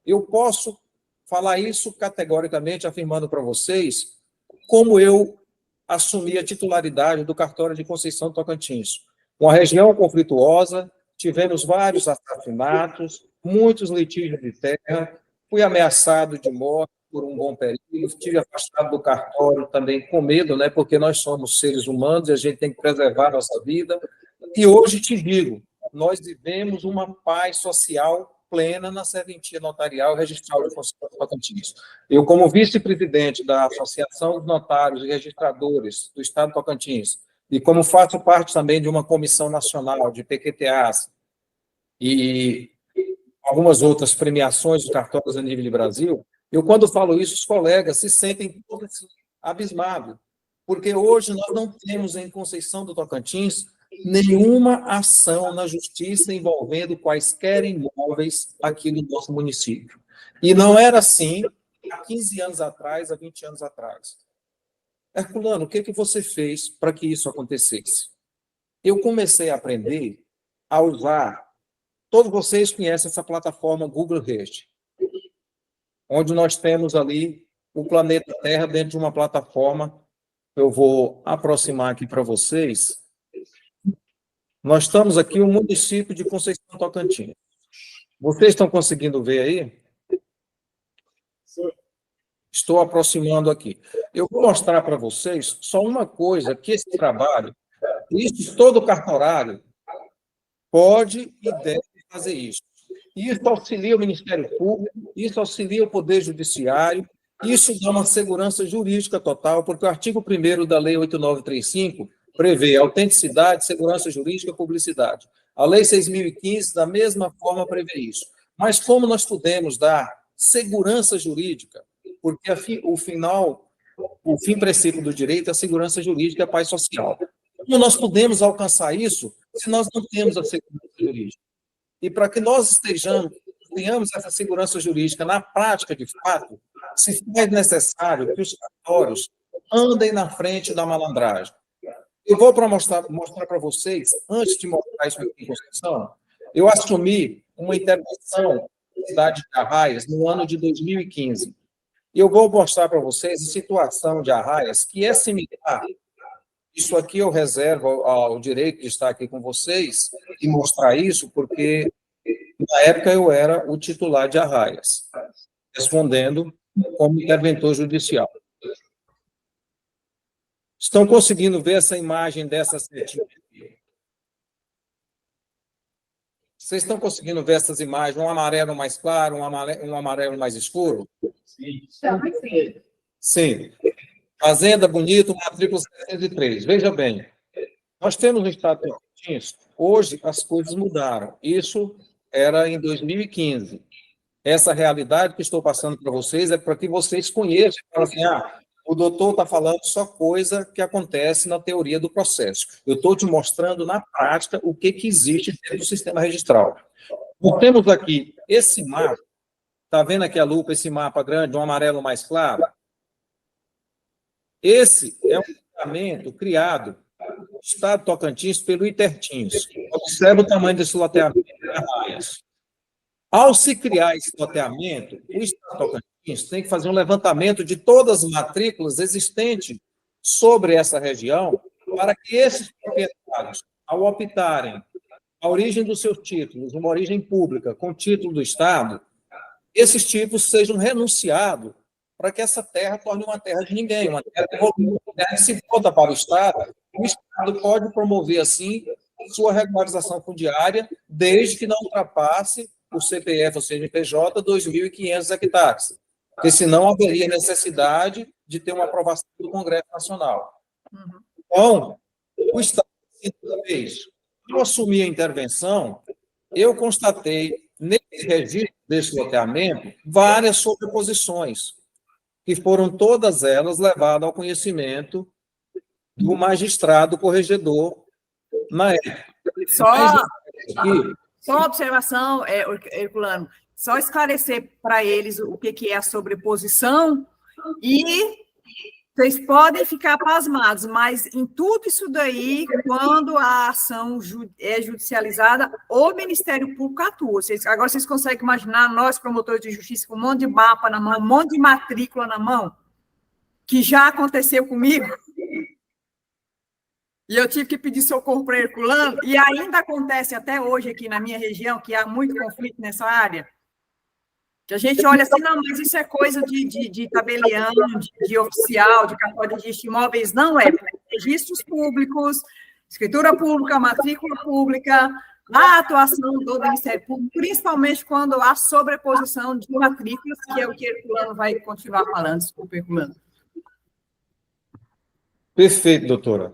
B: Eu posso falar isso categoricamente, afirmando para vocês como eu assumi a titularidade do cartório de Conceição do Tocantins. Uma região conflituosa, tivemos vários assassinatos, muitos litígios de terra, fui ameaçado de morte por um bom período, estive afastado do cartório também com medo, né, porque nós somos seres humanos e a gente tem que preservar a nossa vida. E hoje te digo, nós vivemos uma paz social plena na serventia notarial registral de Conceição do Tocantins. Eu, como vice-presidente da Associação dos Notários e Registradores do Estado do Tocantins, e como faço parte também de uma comissão nacional de PQTAs e algumas outras premiações de cartórios a nível de Brasil, eu, quando falo isso, os colegas se sentem todos abismados, porque hoje nós não temos em Conceição do Tocantins nenhuma ação na justiça envolvendo quaisquer imóveis aqui no nosso município. E não era assim há 15 anos atrás, há 20 anos atrás. Herculano, o que você fez para que isso acontecesse? Eu comecei a aprender a usar, todos vocês conhecem essa plataforma Google Earth, onde nós temos ali o planeta Terra dentro de uma plataforma. Eu vou aproximar aqui para vocês. Nós estamos aqui no município de Conceição do Tocantins. Vocês estão conseguindo ver aí? Estou aproximando aqui. Eu vou mostrar para vocês só uma coisa, que esse trabalho, isso todo cartorário pode e deve fazer isso. Isso auxilia o Ministério Público, isso auxilia o Poder Judiciário, isso dá uma segurança jurídica total, porque o artigo 1º da Lei 8935 prevê autenticidade, segurança jurídica e publicidade. A Lei 6.015, da mesma forma, prevê isso. Mas como nós podemos dar segurança jurídica, porque o fim princípio do direito é a segurança jurídica e a paz social. Como nós podemos alcançar isso se nós não temos a segurança jurídica? E para que nós tenhamos essa segurança jurídica na prática, de fato, se faz necessário que os cartórios andem na frente da malandragem. Eu vou mostrar para vocês, antes de mostrar isso aqui em Conceição, eu assumi uma intervenção na cidade de Arraias no ano de 2015. E eu vou mostrar para vocês a situação de Arraias, que é similar. Isso aqui eu reservo ao direito de estar aqui com vocês e mostrar isso, porque na época eu era o titular de Arraias, respondendo como interventor judicial. Estão conseguindo ver essa imagem dessa setinha aqui? Vocês estão conseguindo ver essas imagens? Um amarelo mais claro, um amarelo mais escuro?
C: Sim.
B: Sim. Fazenda Bonito, matrícula 703. Veja bem, nós temos no estado de Tocantins, hoje as coisas mudaram. Isso era em 2015. Essa realidade que estou passando para vocês é para que vocês conheçam. Falam assim, o doutor está falando só coisa que acontece na teoria do processo. Eu estou te mostrando na prática o que existe dentro do sistema registral. Nós temos aqui esse mapa, está vendo aqui a lupa, esse mapa grande, um amarelo mais claro? Esse é um loteamento criado no estado de Tocantins pelo Itertins. Observe o tamanho desse loteamento de Arraias. Ao se criar esse loteamento, o estado de Tocantins tem que fazer um levantamento de todas as matrículas existentes sobre essa região, para que esses proprietários, ao optarem a origem dos seus títulos, uma origem pública com título do Estado, esses tipos sejam renunciados para que essa terra torne uma terra de ninguém, uma terra que se volta para o Estado pode promover, assim, sua regularização fundiária, desde que não ultrapasse o CPF ou CNPJ 2.500 hectares, porque senão haveria necessidade de ter uma aprovação do Congresso Nacional.
C: Uhum.
B: Então, o Estado, ao assumir a intervenção, eu constatei, nesse registro desse loteamento, várias sobreposições, que foram todas elas levadas ao conhecimento do magistrado corregedor na época.
C: Só uma observação, Herculano, só esclarecer para eles o que é a sobreposição, e vocês podem ficar pasmados, mas em tudo isso daí, quando a ação é judicializada, o Ministério Público atua. Agora vocês conseguem imaginar nós, promotores de justiça, com um monte de mapa na mão, um monte de matrícula na mão, que já aconteceu comigo? E eu tive que pedir socorro para Herculano, e ainda acontece até hoje aqui na minha região, que há muito conflito nessa área, que a gente olha assim, não, mas isso é coisa de tabelião, de oficial, de cartório de registro de imóveis. Não é. Registros públicos, escritura pública, matrícula pública, a atuação do Ministério Público, principalmente quando há sobreposição de matrículas, que é o que Herculano vai continuar falando. Desculpa, Herculano.
B: Perfeito, doutora.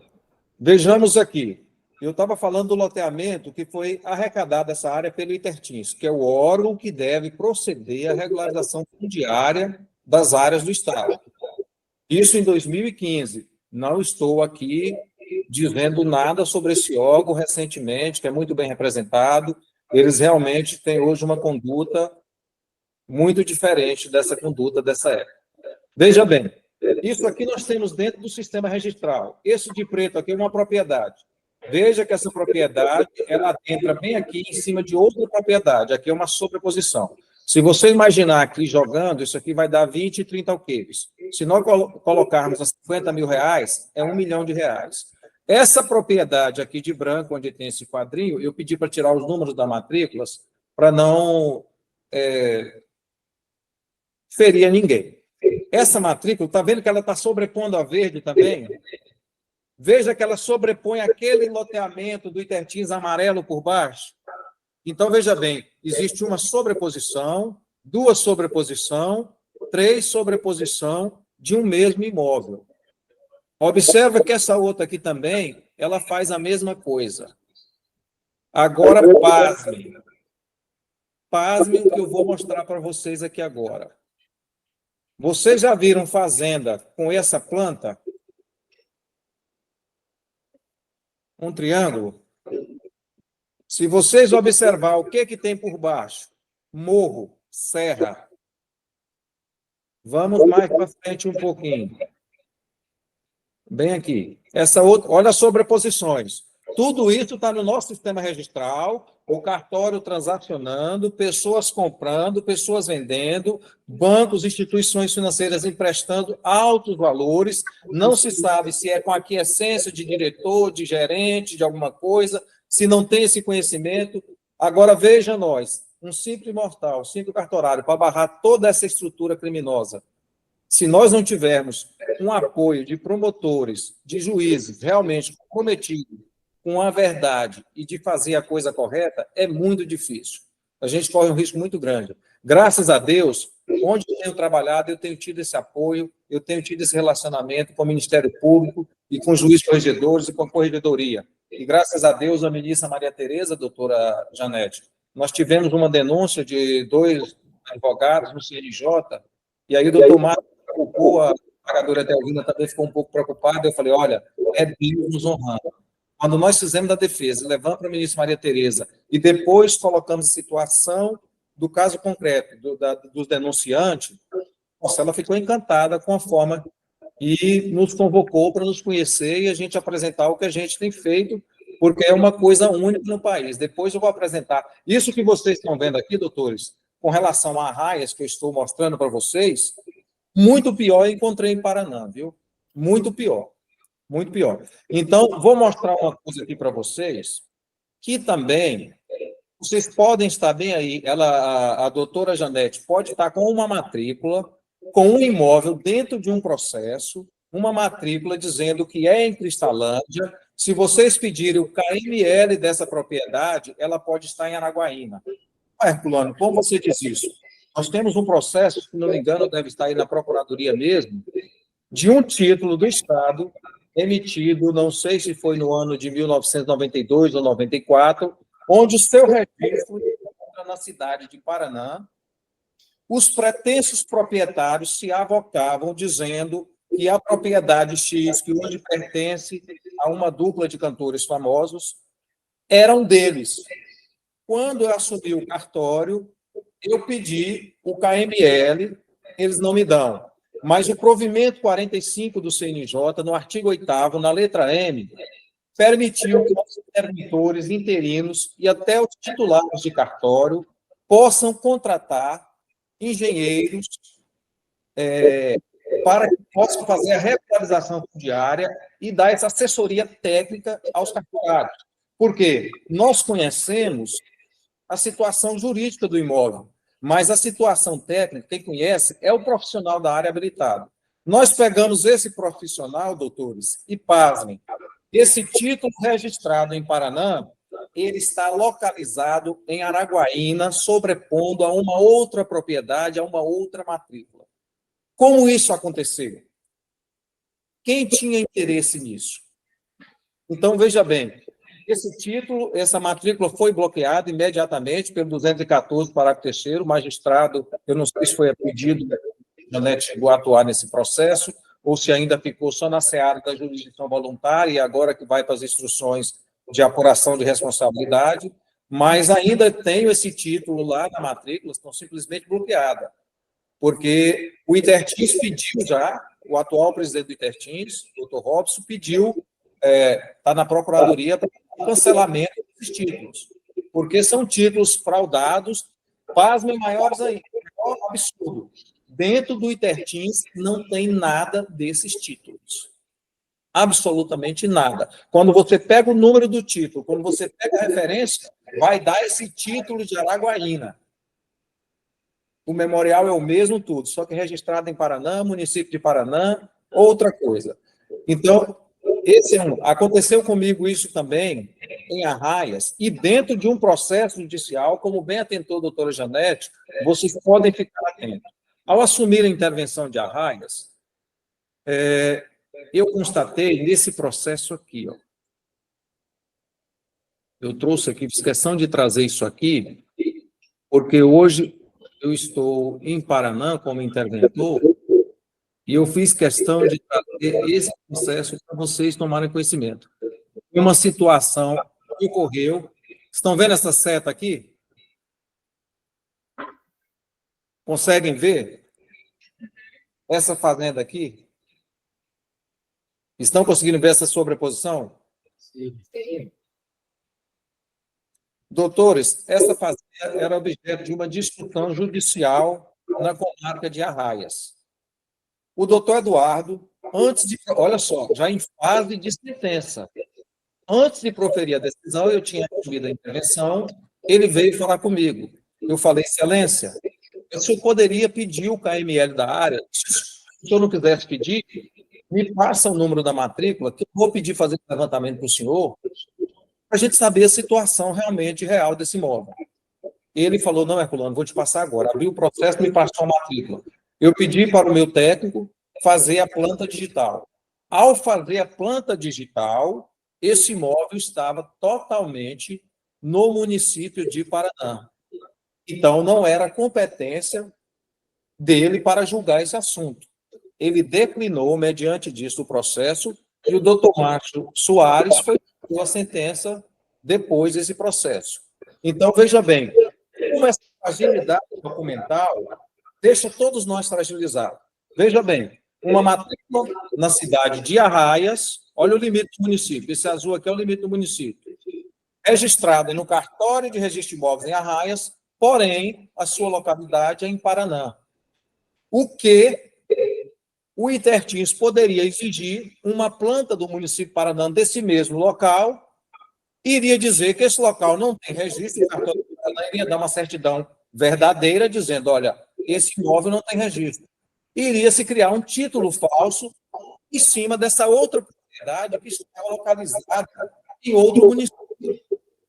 B: Vejamos aqui. Eu estava falando do loteamento que foi arrecadado essa área pelo Intertins, que é o órgão que deve proceder à regularização fundiária das áreas do Estado. Isso em 2015. Não estou aqui dizendo nada sobre esse órgão recentemente, que é muito bem representado. Eles realmente têm hoje uma conduta muito diferente dessa conduta dessa época. Veja bem, isso aqui nós temos dentro do sistema registral. Esse de preto aqui é uma propriedade. Veja que essa propriedade, ela entra bem aqui em cima de outra propriedade. Aqui é uma sobreposição. Se você imaginar aqui jogando, isso aqui vai dar 20 e 30 alqueires. Se nós colocarmos a 50 mil reais, é R$1 milhão. Essa propriedade aqui de branco, onde tem esse quadrinho, eu pedi para tirar os números das matrículas para não ferir a ninguém. Essa matrícula, está vendo que ela está sobrepondo a verde também? Veja que ela sobrepõe aquele loteamento do Intertins amarelo por baixo. Então, veja bem, existe uma sobreposição, duas sobreposição, três sobreposição de um mesmo imóvel. Observa que essa outra aqui também, ela faz a mesma coisa. Agora, pasmem. Pasmem o que eu vou mostrar para vocês aqui agora. Vocês já viram fazenda com essa planta? Um triângulo? Se vocês observar o que tem por baixo, morro, serra. Vamos mais para frente um pouquinho. Bem aqui. Essa outra, olha as sobreposições. Tudo isso está no nosso sistema registral, o cartório transacionando, pessoas comprando, pessoas vendendo, bancos, instituições financeiras emprestando altos valores, não se sabe se é com aquiescência de diretor, de gerente, de alguma coisa, se não tem esse conhecimento. Agora, veja nós, um simples mortal, um simples cartorário, para barrar toda essa estrutura criminosa. Se nós não tivermos um apoio de promotores, de juízes realmente comprometidos com a verdade e de fazer a coisa correta, é muito difícil. A gente corre um risco muito grande. Graças a Deus, onde eu tenho trabalhado, eu tenho tido esse apoio, eu tenho tido esse relacionamento com o Ministério Público e com os juízes corregedores e com a Corregedoria. E graças a Deus, a ministra Maria Tereza, doutora Janete, nós tivemos uma denúncia de 2 advogados no CNJ, e aí o doutor Marcos preocupou, a pagadora Delvina também ficou um pouco preocupada, eu falei, olha, é Deus nos honrando. Quando nós fizemos a defesa, levamos para a ministra Maria Tereza e depois colocamos a situação do caso concreto dos denunciantes, nossa, ela ficou encantada com a forma e nos convocou para nos conhecer e a gente apresentar o que a gente tem feito, porque é uma coisa única no país. Depois eu vou apresentar. Isso que vocês estão vendo aqui, doutores, com relação a arraias que eu estou mostrando para vocês, muito pior eu encontrei em Paraná, viu? Muito pior. Muito pior. Então, vou mostrar uma coisa aqui para vocês, que também, vocês podem estar bem aí, a doutora Janete pode estar com uma matrícula, com um imóvel dentro de um processo, uma matrícula dizendo que é em Cristalândia. Se vocês pedirem o KML dessa propriedade, ela pode estar em Araguaína. Herculano, como você diz isso? Nós temos um processo, se não me engano, deve estar aí na Procuradoria mesmo, de um título do Estado emitido, não sei se foi no ano de 1992 ou 94, onde o seu registro encontra na cidade de Paraná. Os pretensos proprietários se avocavam dizendo que a propriedade X, que hoje pertence a uma dupla de cantores famosos, eram deles. Quando eu assumi o cartório, eu pedi o KML, eles não me dão. Mas o provimento 45 do CNJ, no artigo 8º, na letra M, permitiu que os interventores interinos e até os titulares de cartório possam contratar engenheiros para que possam fazer a regularização fundiária e dar essa assessoria técnica aos cartorários. Porque nós conhecemos a situação jurídica do imóvel, mas a situação técnica, quem conhece, é o profissional da área habilitado. Nós pegamos esse profissional, doutores, e pasmem, esse título registrado em Paraná, ele está localizado em Araguaína, sobrepondo a uma outra propriedade, a uma outra matrícula. Como isso aconteceu? Quem tinha interesse nisso? Então, veja bem, esse título, essa matrícula foi bloqueada imediatamente pelo 214, parágrafo 3º, o magistrado, eu não sei se foi a pedido, a Janete chegou a atuar nesse processo, ou se ainda ficou só na seara da jurisdição voluntária, e agora que vai para as instruções de apuração de responsabilidade, mas ainda tenho esse título lá na matrícula, estão simplesmente bloqueada, porque o Intertins pediu já, o atual presidente do Intertins, o doutor Robson, pediu, está na Procuradoria, para o cancelamento desses títulos, porque são títulos fraudados, pasmem maiores ainda, maior absurdo. Dentro do Intertins não tem nada desses títulos. Absolutamente nada. Quando você pega o número do título, quando você pega a referência, vai dar esse título de Araguaína. O memorial é o mesmo tudo, só que registrado em Paraná, município de Paraná, outra coisa. Então, esse é um. Aconteceu comigo isso também em Arraias, e dentro de um processo judicial, como bem atentou a doutora Janete, vocês podem ficar atentos. Ao assumir a intervenção de Arraias, eu constatei nesse processo aqui, ó. Eu trouxe aqui, fiz questão de trazer isso aqui, porque hoje eu estou em Paraná como interventor, e eu fiz questão de trazer esse processo para vocês tomarem conhecimento. Uma situação que ocorreu. Estão vendo essa seta aqui? Conseguem ver? Essa fazenda aqui? Estão conseguindo ver essa sobreposição? Sim. Doutores, essa fazenda era objeto de uma discussão judicial na comarca de Arraias. O doutor Eduardo, antes de... Olha só, já em fase de sentença. Antes de proferir a decisão, eu tinha assumido a intervenção, ele veio falar comigo. Eu falei, excelência, o senhor poderia pedir o KML da área? Se o senhor não quisesse pedir, me passa o número da matrícula, que eu vou pedir fazer um levantamento para o senhor, para a gente saber a situação realmente real desse imóvel. Ele falou, não, Herculano, vou te passar agora. Abriu o processo, me passou a matrícula. Eu pedi para o meu técnico fazer a planta digital. Ao fazer a planta digital, esse imóvel estava totalmente no município de Paraná. Então, não era competência dele para julgar esse assunto. Ele declinou, mediante disso, o processo, e o doutor Márcio Soares foi a sentença depois desse processo. Então, veja bem, como essa fragilidade documental deixa todos nós fragilizados. Veja bem, uma matrícula na cidade de Arraias, olha o limite do município, esse azul aqui é o limite do município, registrada no cartório de registro de imóveis em Arraias, porém, a sua localidade é em Paraná. O que o Intertins poderia exigir uma planta do município de Paraná desse mesmo local, iria dizer que esse local não tem registro, iria dar uma certidão verdadeira, dizendo, olha, esse imóvel não tem registro. Iria se criar um título falso em cima dessa outra propriedade que estava localizada em outro município.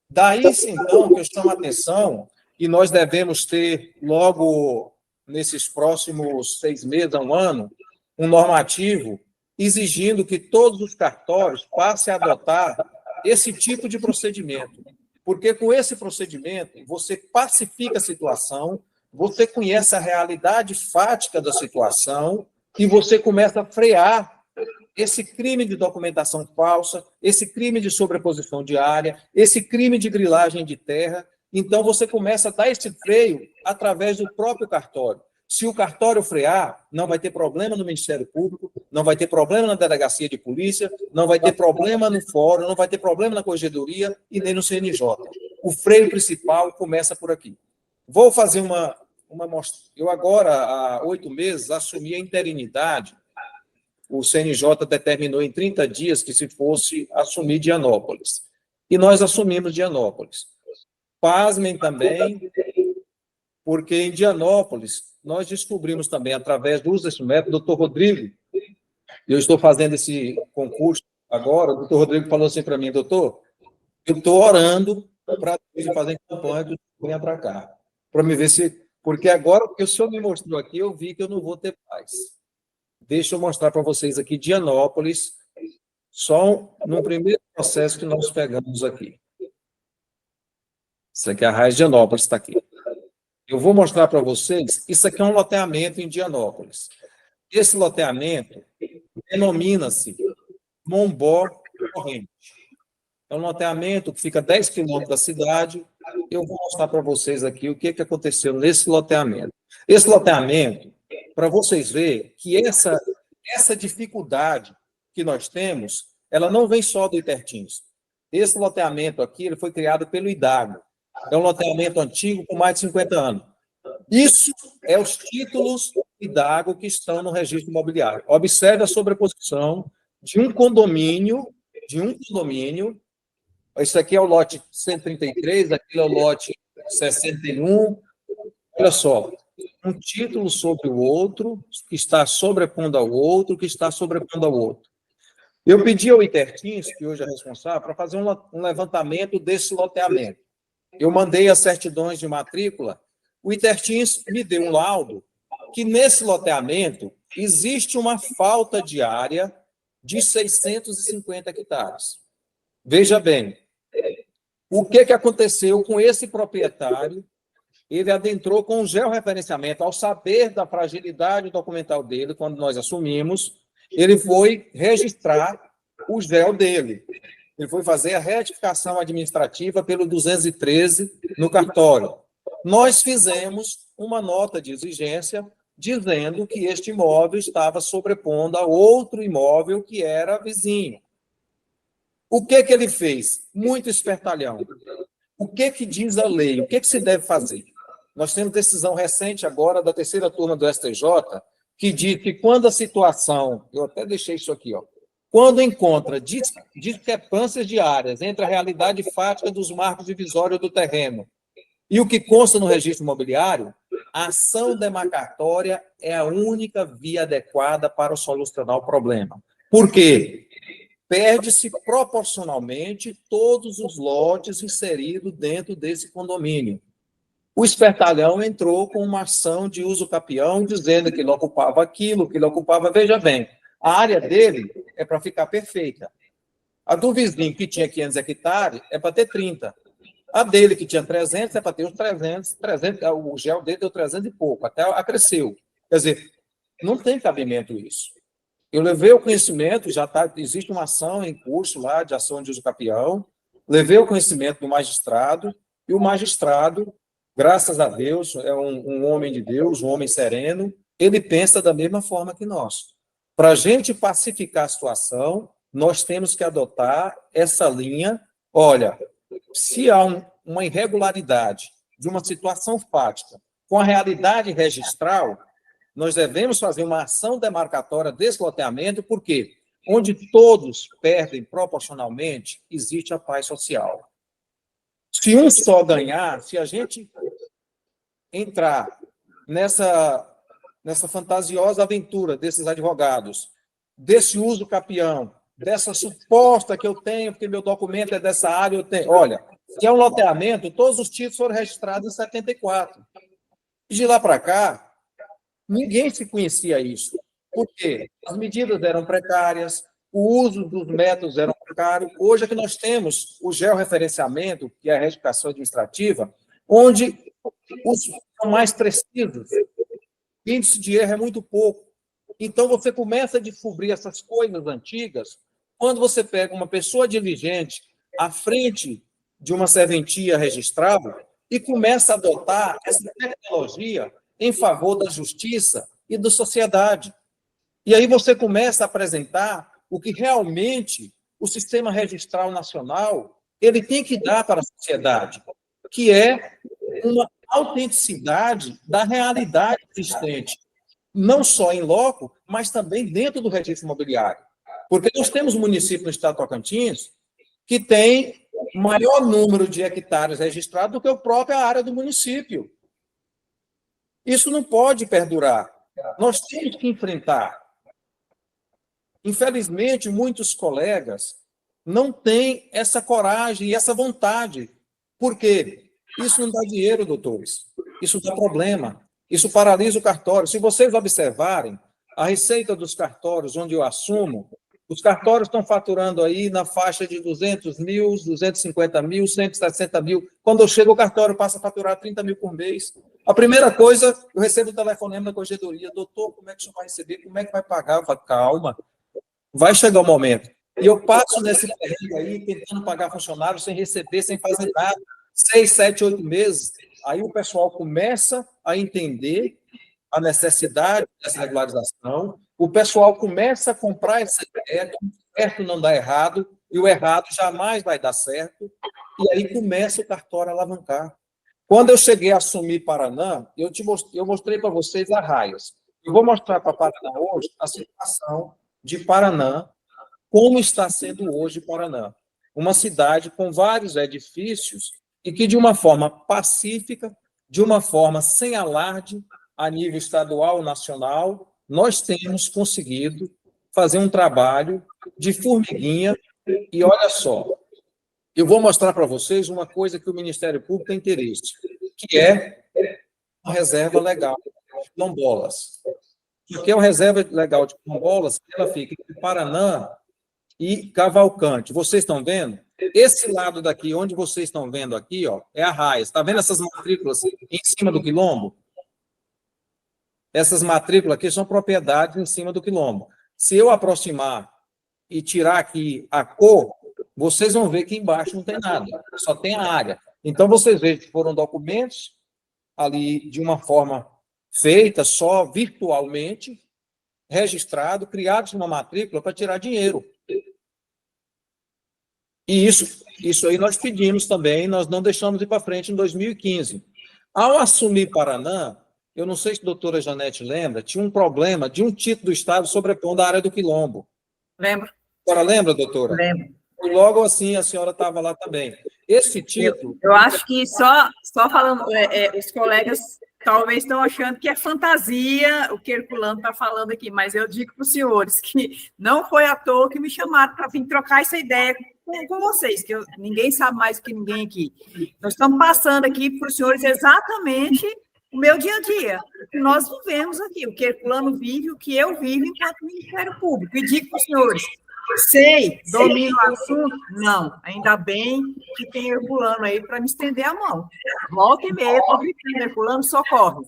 B: Daí, então, que eu chamo a atenção, e nós devemos ter, logo nesses próximos 6 meses a um ano, um normativo exigindo que todos os cartórios passem a adotar esse tipo de procedimento. Porque com esse procedimento, você pacifica a situação, você conhece a realidade fática da situação e você começa a frear esse crime de documentação falsa, esse crime de sobreposição de área, esse crime de grilagem de terra. Então, você começa a dar esse freio através do próprio cartório. Se o cartório frear, não vai ter problema no Ministério Público, não vai ter problema na delegacia de polícia, não vai ter problema no fórum, não vai ter problema na corregedoria e nem no CNJ. O freio principal começa por aqui. Vou fazer uma mostra. Eu agora, há 8 meses, assumi a interinidade. O CNJ determinou em 30 dias que se fosse assumir Dianópolis. E nós assumimos Dianópolis. Pasmem também, porque em Dianópolis nós descobrimos também, através do uso desse método, o doutor Rodrigo, eu estou fazendo esse concurso agora, o doutor Rodrigo falou assim para mim, doutor, eu estou orando para fazer campanha de venha para cá, para me ver se... Porque agora, porque o senhor me mostrou aqui, eu vi que eu não vou ter paz. Deixa eu mostrar para vocês aqui Dianópolis, só no primeiro processo que nós pegamos aqui. Isso aqui é a raiz de Dianópolis, está aqui. Eu vou mostrar para vocês, isso aqui é um loteamento em Dianópolis. Esse loteamento denomina-se Mombó Corrente. É um loteamento que fica a 10 quilômetros da cidade. Eu vou mostrar para vocês aqui o que aconteceu nesse loteamento. Esse loteamento, para vocês verem que essa dificuldade que nós temos, ela não vem só do Itertins. Esse loteamento aqui ele foi criado pelo IDAGO. É um loteamento antigo com mais de 50 anos. Isso é os títulos IDAGO que estão no registro imobiliário. Observe a sobreposição de um condomínio, isso aqui é o lote 133, aquele é o lote 61. Olha só, um título sobre o outro, que está sobrepondo ao outro, que está sobrepondo ao outro. Eu pedi ao Itertins, que hoje é responsável, para fazer um levantamento desse loteamento. Eu mandei as certidões de matrícula, o Itertins me deu um laudo que nesse loteamento existe uma falta de área de 650 hectares. Veja bem, o que aconteceu com esse proprietário? Ele adentrou com o georreferenciamento, ao saber da fragilidade documental dele, quando nós assumimos, ele foi registrar o gel dele. Ele foi fazer a retificação administrativa pelo 213 no cartório. Nós fizemos uma nota de exigência dizendo que este imóvel estava sobrepondo a outro imóvel que era vizinho. O que ele fez? Muito espertalhão. O que diz a lei? O que se deve fazer? Nós temos decisão recente agora da 3ª turma do STJ que diz que quando a situação... Eu até deixei isso aqui, ó. Quando encontra discrepâncias de áreas entre a realidade fática dos marcos divisórios do terreno e o que consta no registro imobiliário, a ação demarcatória é a única via adequada para solucionar o problema. Por quê? Perde-se proporcionalmente todos os lotes inseridos dentro desse condomínio. O espertalhão entrou com uma ação de uso capião, dizendo que ele ocupava aquilo, que ele ocupava... Veja bem, a área dele é para ficar perfeita. A do vizinho, que tinha 500 hectares, é para ter 30. A dele, que tinha 300, é para ter os 300. O gel dele deu 300 e pouco, até cresceu. Quer dizer, não tem cabimento isso. Eu levei o conhecimento, existe uma ação em curso lá, de ação de uso capião, levei o conhecimento do magistrado, e o magistrado, graças a Deus, é um homem de Deus, um homem sereno, ele pensa da mesma forma que nós. Para a gente pacificar a situação, nós temos que adotar essa linha. Olha, se há uma irregularidade de uma situação fática com a realidade registral, nós devemos fazer uma ação demarcatória desse loteamento, porque onde todos perdem proporcionalmente, existe a paz social. Se um só ganhar, se a gente entrar nessa fantasiosa aventura desses advogados, desse uso capião, dessa suposta que eu tenho, porque meu documento é dessa área, eu tenho... Olha, se é um loteamento, todos os títulos foram registrados em 74. E de lá para cá, ninguém se conhecia isso. Por quê? As medidas eram precárias, o uso dos métodos era precário. Hoje é que nós temos o georreferenciamento, que é a retificação administrativa, onde os são mais precisos. O índice de erro é muito pouco. Então, você começa a descobrir essas coisas antigas quando você pega uma pessoa diligente à frente de uma serventia registrada e começa a adotar essa tecnologia em favor da justiça e da sociedade. E aí você começa a apresentar o que realmente o sistema registral nacional ele tem que dar para a sociedade, que é uma autenticidade da realidade existente, não só em loco, mas também dentro do registro imobiliário. Porque nós temos um município no estado de Tocantins que tem maior número de hectares registrados do que a própria área do município. Isso não pode perdurar. Nós temos que enfrentar. Infelizmente, muitos colegas não têm essa coragem e essa vontade. Por quê? Isso não dá dinheiro, doutores. Isso dá problema. Isso paralisa o cartório. Se vocês observarem, a receita dos cartórios, onde eu assumo, os cartórios estão faturando aí na faixa de 200 mil, 250 mil, 160 mil. Quando eu chego, o cartório passa a faturar 30 mil por mês. A primeira coisa, eu recebo o telefonema da corregedoria. Doutor, como é que o senhor vai receber? Como é que vai pagar? Eu falo, calma, vai chegar o momento. E eu passo nesse período aí, tentando pagar funcionário sem receber, sem fazer nada. 6, 7, 8 meses. Aí o pessoal começa a entender a necessidade dessa regularização, o pessoal começa a comprar essa ideia, que o certo não dá errado, e o errado jamais vai dar certo, e aí começa o cartório a alavancar. Quando eu cheguei a assumir Paraná, eu mostrei para vocês arraias. Eu vou mostrar para Paraná hoje a situação de Paraná, como está sendo hoje Paraná. Uma cidade com vários edifícios e que, de uma forma pacífica, de uma forma sem alarde, a nível estadual, nacional, nós temos conseguido fazer um trabalho de formiguinha. E olha só, eu vou mostrar para vocês uma coisa que o Ministério Público tem interesse, que é a reserva legal de quilombolas. Porque a reserva legal de quilombolas, ela fica entre Paraná e Cavalcante. Vocês estão vendo? Esse lado daqui, onde vocês estão vendo aqui, ó, é Arraias. Está vendo essas matrículas em cima do quilombo? Essas matrículas aqui são propriedades em cima do quilombo. Se eu aproximar e tirar aqui a cor, vocês vão ver que embaixo não tem nada, só tem a área. Então, vocês veem que foram documentos ali de uma forma feita só virtualmente, registrado, criados numa matrícula para tirar dinheiro. E isso aí nós pedimos também, nós não deixamos ir para frente em 2015. Ao assumir Paraná, eu não sei se a doutora Janete lembra, tinha um problema de um título do Estado sobrepondo a área do quilombo.
C: Lembro.
B: A senhora lembra, doutora?
C: Lembro.
B: E logo assim a senhora estava lá também. Esse título...
C: Eu acho que só falando, os colegas talvez estão achando que é fantasia o que Herculano está falando aqui, mas eu digo para os senhores que não foi à toa que me chamaram para vir trocar essa ideia com vocês, que ninguém sabe mais que ninguém aqui. Nós estamos passando aqui para os senhores exatamente o meu dia a dia, o que nós vivemos aqui, o que Herculano vive, o que eu vivo enquanto Ministério Público. E digo para os senhores, sei, domino o assunto? Não, ainda bem que tem Herculano aí para me estender a mão. Volta e meia, estou gritando, Herculano, socorre.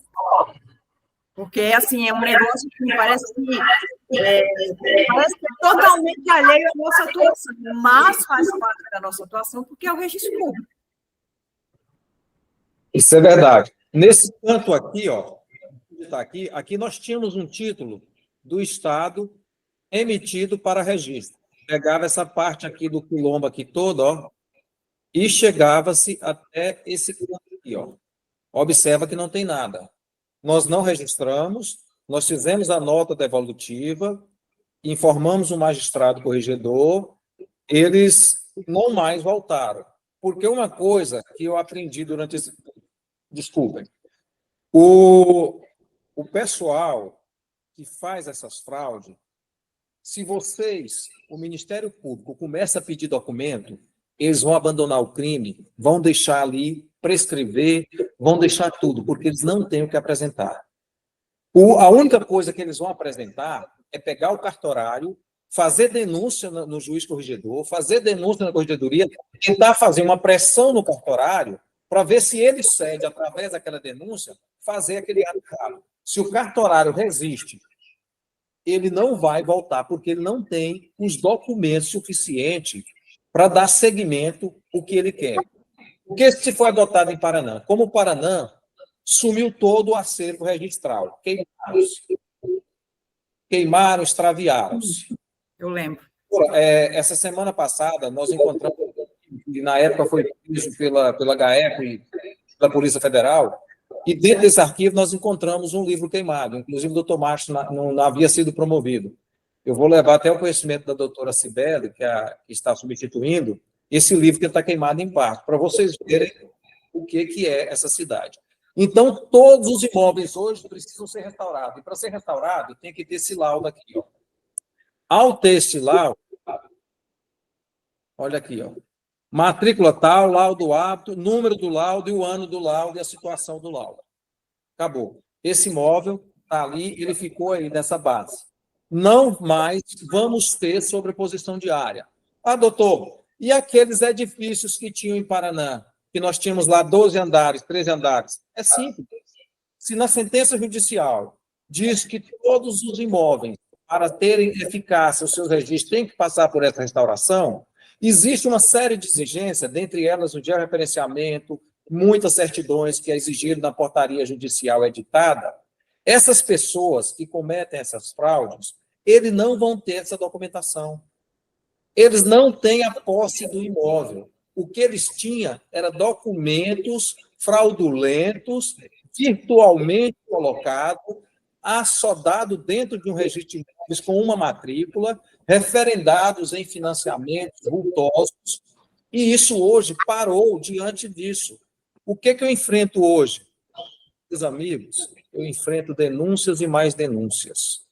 C: Porque, assim, é um negócio que me parece que parece totalmente alheio à nossa atuação, mas faz parte da nossa atuação porque é o registro público.
B: Isso é verdade. Nesse canto aqui, ó, aqui nós tínhamos um título do Estado emitido para registro. Pegava essa parte aqui do quilombo aqui todo, ó, e chegava-se até esse canto aqui, ó. Observa que não tem nada. Nós não registramos, nós fizemos a nota devolutiva, informamos o magistrado corregedor, eles não mais voltaram. Porque uma coisa que eu aprendi durante esse... Desculpem. O pessoal que faz essas fraudes, se vocês, o Ministério Público, começa a pedir documento, eles vão abandonar o crime, vão deixar ali, prescrever, vão deixar tudo, porque eles não têm o que apresentar. A única coisa que eles vão apresentar é pegar o cartorário, fazer denúncia no juiz corregedor, fazer denúncia na corregedoria, tentar fazer uma pressão no cartorário para ver se ele cede, através daquela denúncia, fazer aquele ato errado. Se o cartorário resiste, ele não vai voltar, porque ele não tem os documentos suficientes para dar seguimento ao que ele quer. Porque se foi adotado em Paraná, como o Paraná sumiu todo o acervo registral, queimaram, extraviaram-se.
C: Eu lembro.
B: Essa semana passada, nós encontramos, e na época foi preso pela GAECO e pela Polícia Federal, e dentro desse arquivo nós encontramos um livro queimado, inclusive o doutor Márcio não havia sido promovido. Eu vou levar até o conhecimento da doutora Cibele, que está substituindo, esse livro que está queimado em parte, para vocês verem o que é essa cidade. Então, todos os imóveis hoje precisam ser restaurados, e para ser restaurado tem que ter esse laudo aqui, ó. Ao ter esse laudo, olha aqui, ó, matrícula tal, laudo apto, número do laudo e o ano do laudo e a situação do laudo. Acabou. Esse imóvel está ali, ele ficou aí nessa base. Não mais vamos ter sobreposição de área. Ah, doutor, e aqueles edifícios que tinham em Paraná, que nós tínhamos lá 12 andares, 13 andares? É simples. Se na sentença judicial diz que todos os imóveis, para terem eficácia, os seus registros têm que passar por essa restauração, existe uma série de exigências, dentre elas o georreferenciamento, muitas certidões que é exigido na portaria judicial editada. Essas pessoas que cometem essas fraudes, eles não vão ter essa documentação. Eles não têm a posse do imóvel. O que eles tinham era documentos fraudulentos, virtualmente colocados, assodado dentro de um registro de imóveis com uma matrícula, referendados em financiamentos vultosos, e isso hoje parou diante disso. O que eu enfrento hoje? Meus amigos, eu enfrento denúncias e mais denúncias.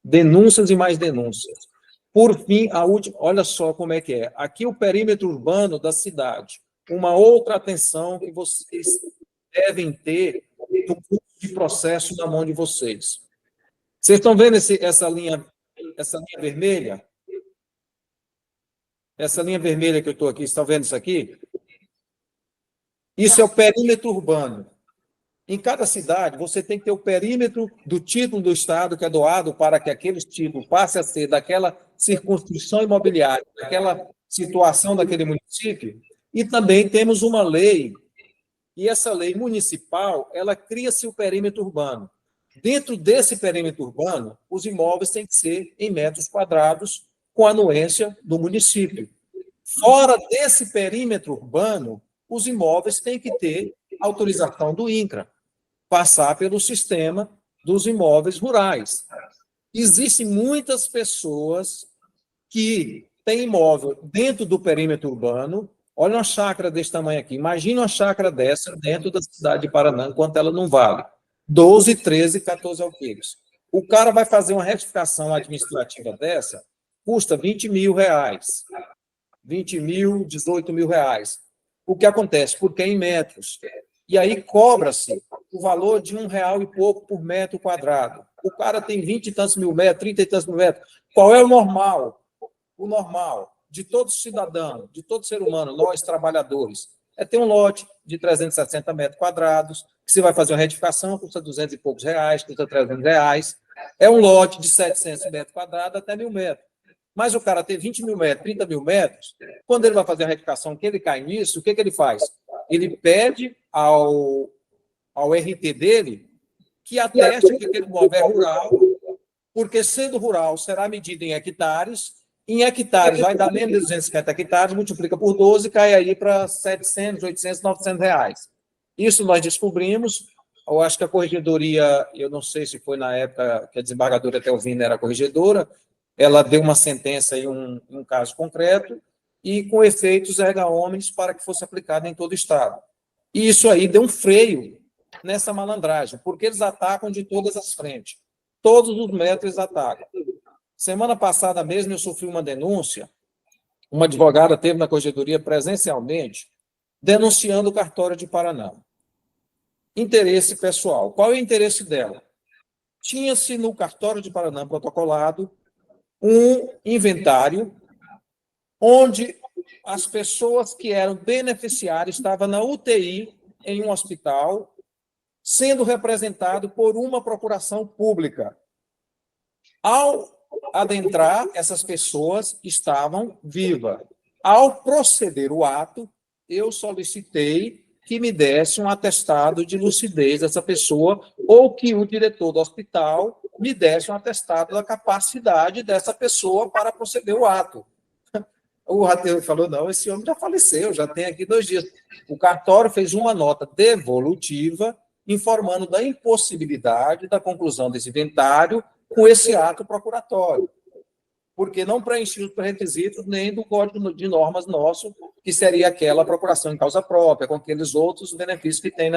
B: Denúncias e mais denúncias. Por fim, a última, olha só como é que é. Aqui o perímetro urbano da cidade. Uma outra atenção que vocês devem ter do curso de processo na mão de vocês. Vocês estão vendo essa linha vermelha? Essa linha vermelha que eu estou aqui, vocês estão vendo isso aqui? Isso é o perímetro urbano. Em cada cidade, você tem que ter o perímetro do título do Estado que é doado para que aquele título passe a ser daquela circunscrição imobiliária, daquela situação daquele município, e também temos uma lei, e essa lei municipal, ela cria-se o perímetro urbano. Dentro desse perímetro urbano, os imóveis têm que ser em metros quadrados com a anuência do município. Fora desse perímetro urbano, os imóveis têm que ter autorização do INCRA, passar pelo sistema dos imóveis rurais. Existem muitas pessoas que têm imóvel dentro do perímetro urbano. Olha uma chácara desse tamanho aqui. Imagina uma chácara dessa dentro da cidade de Paraná, quanto ela não vale. 12, 13, 14 alqueires. O cara vai fazer uma retificação administrativa dessa, custa R$20 mil, 20 mil, 18 mil reais. O que acontece? Porque é em metros. E aí cobra-se o valor de R$1 e pouco por metro quadrado. O cara tem 20 e tantos mil metros, 30 e tantos mil metros. Qual é o normal? O normal de todo cidadão, de todo ser humano, nós trabalhadores, é ter um lote de 360 metros quadrados, que você vai fazer uma retificação, custa 200 e poucos reais, custa 300 reais. É um lote de 700 metros quadrados até 1.000 metros. Mas o cara tem 20 mil metros, 30 mil metros, quando ele vai fazer a retificação, que ele cai nisso, o que ele faz? Ele pede ao RT dele que ateste que aquele imóvel é rural, porque sendo rural será medido em hectares vai dar menos de 250 hectares, multiplica por 12, cai aí para 700, 800, 900 reais. Isso nós descobrimos, eu acho que a corregedoria, eu não sei se foi na época que a desembargadora Telvina era corregedora, ela deu uma sentença em um caso concreto e com efeitos erga omnes para que fosse aplicado em todo o Estado. E isso aí deu um freio nessa malandragem, porque eles atacam de todas as frentes. Todos os metros eles atacam. Semana passada mesmo eu sofri uma denúncia, uma advogada teve na corregedoria presencialmente, denunciando o cartório de Paraná. Interesse pessoal. Qual é o interesse dela? tinha-se no cartório de Paraná protocolado um inventário onde as pessoas que eram beneficiárias estavam na UTI em um hospital, sendo representado por uma procuração pública. Ao adentrar, essas pessoas estavam vivas. Ao proceder o ato, eu solicitei que me desse um atestado de lucidez dessa pessoa, ou que o diretor do hospital me desse um atestado da capacidade dessa pessoa para proceder o ato. O rateiro falou, não, esse homem já faleceu, já tem aqui 2 dias. O cartório fez uma nota devolutiva informando da impossibilidade da conclusão desse inventário com esse ato procuratório, porque não preenchia os requisitos nem do Código de Normas nosso, que seria aquela procuração em causa própria, com aqueles outros benefícios que tem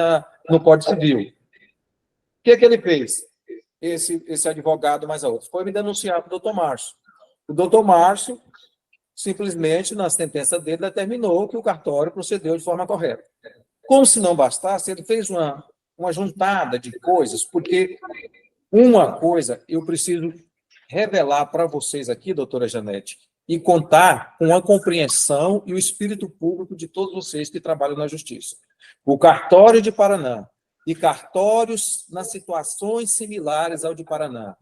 B: no Código Civil. O que ele fez? Esse advogado mais a outros? Foi me denunciar para o doutor Márcio. O doutor Márcio, simplesmente, na sentença dele, determinou que o cartório procedeu de forma correta. Como se não bastasse, ele fez uma juntada de coisas, porque uma coisa eu preciso revelar para vocês aqui, doutora Janete, e contar com a compreensão e o espírito público de todos vocês que trabalham na Justiça. O cartório de Paraná e cartórios nas situações similares ao de Paraná